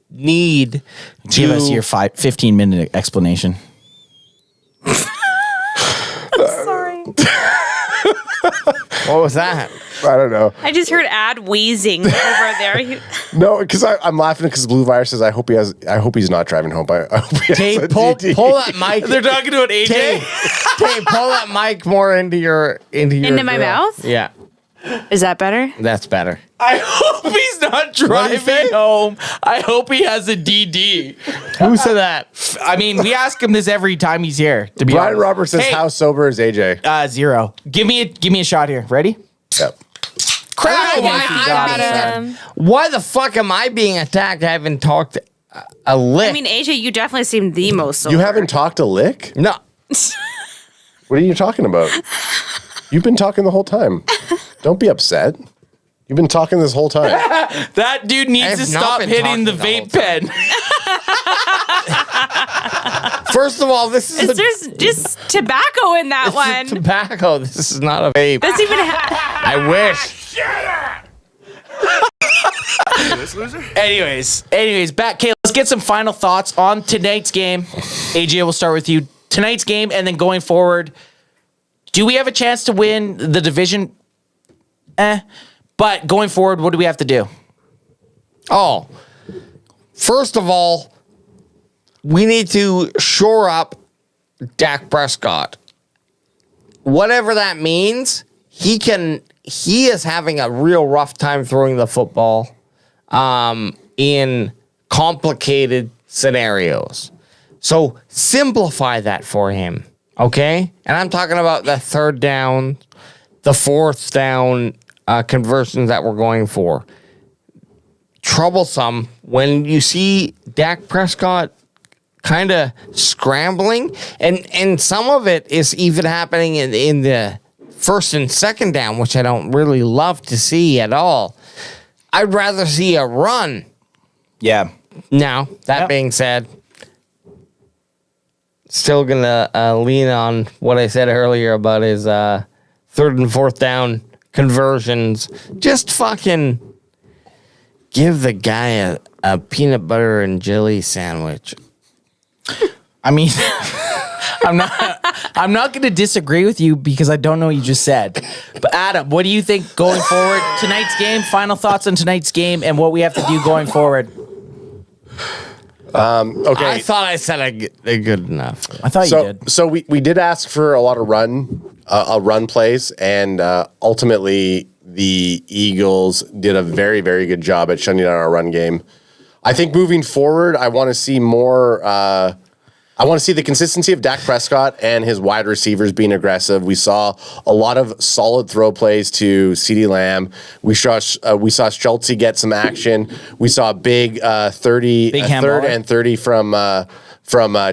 Give
to
us your 15-minute explanation.
Sorry.
What was that?
I don't know.
I just heard Ad wheezing over there.
No, because I'm laughing because Blue Virus says I hope he's not driving home. I hope he has a
Pull
DD.
that mic.
They're talking about AJ.
Tay, pull that mic more into
my
grill.
mouth?
Yeah,
Is that better?
that's better.
I hope he's not driving home. I hope he has a DD.
Who said that?
I mean, we ask him this every time he's here. To be
Brian
honest.
Roberts says,
Hey,
how sober is AJ?
0. Give me a shot here. Ready?
Yep.
Crap!
Got
Why the fuck am I being attacked? I haven't talked a lick.
I mean, AJ, you definitely seem the most sober.
You haven't talked a lick?
no.
What are you talking about? You've been talking the whole time. Don't be upset. You've been talking this whole time.
That dude
I
needs
have
to
not
stop
been
hitting the
talking
vape
the
pen.
First of all, this is
There's just tobacco in that one.
tobacco. This is not a vape.
That's even.
I wish.
Anyways, back. Okay, let's get some final thoughts on tonight's game. AJ, we'll start with you. Tonight's game, and then going forward, do we have a chance to win the division? But going forward, what do we have to do?
Oh, first of all, we need to shore up Dak Prescott. Whatever that means, he is having a real rough time throwing the football in complicated scenarios. So simplify that for him, okay? And I'm talking about the third down, the fourth down conversions that we're going for. Troublesome when you see Dak Prescott kind of scrambling, and some of it is even happening in the first and second down, which I don't really love to see at all. I'd rather see a run.
Yeah.
Now, that being said, still gonna lean on what I said earlier about his third and fourth down conversions. Just fucking give the guy a peanut butter and jelly sandwich.
I mean, I'm not going to disagree with you because I don't know what you just said. But Adam, what do you think going forward? Tonight's game, final thoughts on tonight's game and what we have to do going forward.
Okay.
I thought I said a good enough.
I thought you did.
So we did ask for a lot of run plays, and ultimately the Eagles did a very, very good job at shutting down our run game. I think moving forward, I want to see more. I want to see the consistency of Dak Prescott and his wide receivers being aggressive. We saw a lot of solid throw plays to CeeDee Lamb. We saw Schultz get some action. We saw a big 30,
Big
third and 30 from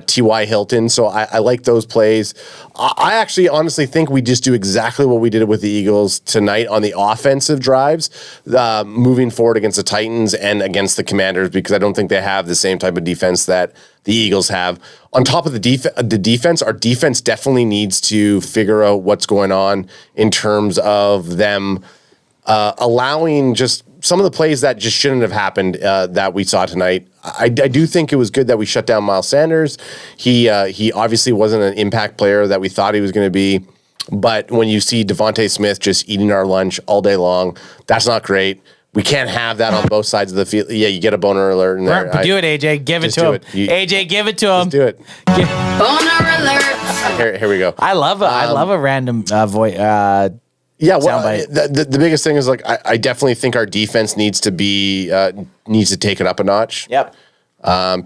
T.Y. Hilton. So I like those plays. I actually honestly think we just do exactly what we did with the Eagles tonight on the offensive drives, moving forward against the Titans and against the Commanders, because I don't think they have the same type of defense that the Eagles have. On top of the defense, our defense definitely needs to figure out what's going on in terms of them allowing just some of the plays that just shouldn't have happened that we saw tonight. I do think it was good that we shut down Miles Sanders. He obviously wasn't an impact player that we thought he was going to be. But when you see Devontae Smith just eating our lunch all day long, that's not great. We can't have that on both sides of the field. Yeah, you get a boner alert in there.
Do it, AJ. Give it to him. AJ, give it to him.
Just do it.
Boner alert.
Here we go.
I love a random voice.
Yeah, well,
soundbite.
the biggest thing is like I definitely think our defense needs to take it up a notch.
Yep.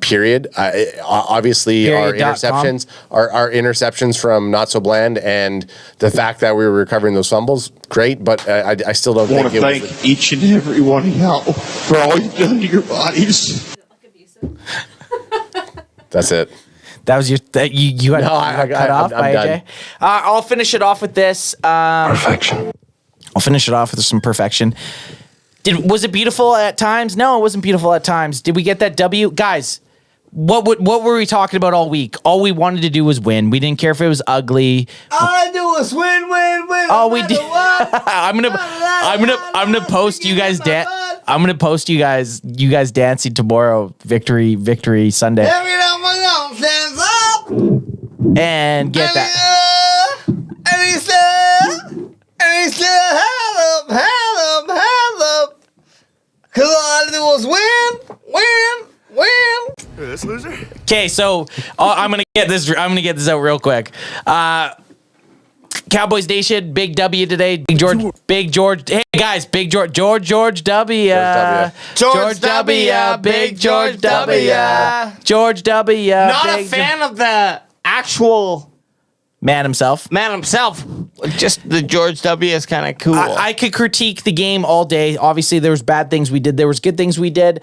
Period. Obviously,
Period.com.
our interceptions from Not So Bland and the fact that we were recovering those fumbles, great. But I still don't think it was.
Thank each and every one of y'all for all you've done to your bodies.
That's it.
That was you got cut off
I'm
by
done.
AJ. I'll finish it off with this.
Perfection.
I'll finish it off with some perfection. Was it beautiful at times? No, it wasn't beautiful at times. Did we get that W? Guys, what were we talking about all week? All we wanted to do was win. We didn't care if it was ugly.
All I do was win.
All we did. I'm gonna post you guys I'm gonna post you guys dancing tomorrow. Victory Sunday. And get that. Okay, so I'm gonna get this out real quick. Cowboys Nation, big W today. Big George. Hey guys, big George W.
George W. Big George W.
George W.
Not a fan of the actual
man himself.
Just the George W. is kind of cool.
I could critique the game all day. Obviously, there was bad things we did. There was good things we did.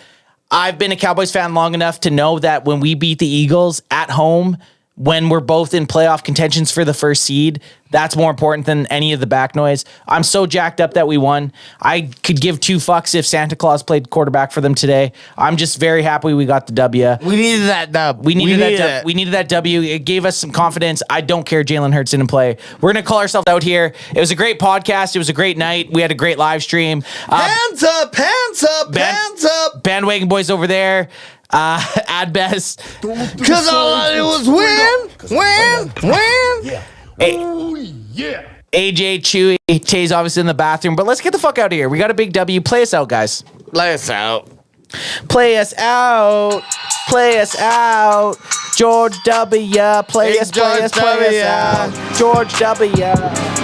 I've been a Cowboys fan long enough to know that when we beat the Eagles at home, when we're both in playoff contentions for the first seed, that's more important than any of the back noise. I'm so jacked up that we won. I could give two fucks if Santa Claus played quarterback for them today. I'm just very happy we got the W.
We needed that dub.
We needed that W. It gave us some confidence. I don't care Jalen Hurts didn't play. We're going to call ourselves out here. It was a great podcast. It was a great night. We had a great live stream.
Hands up.
Bandwagon boys over there. Ad best.
Because all I did was win.
Yeah.
Oh, yeah. AJ, Chewy, Tay's obviously in the bathroom, but let's get the fuck out of here. We got a big W. Play us out, guys.
Play us out.
George W. Play us out. George W.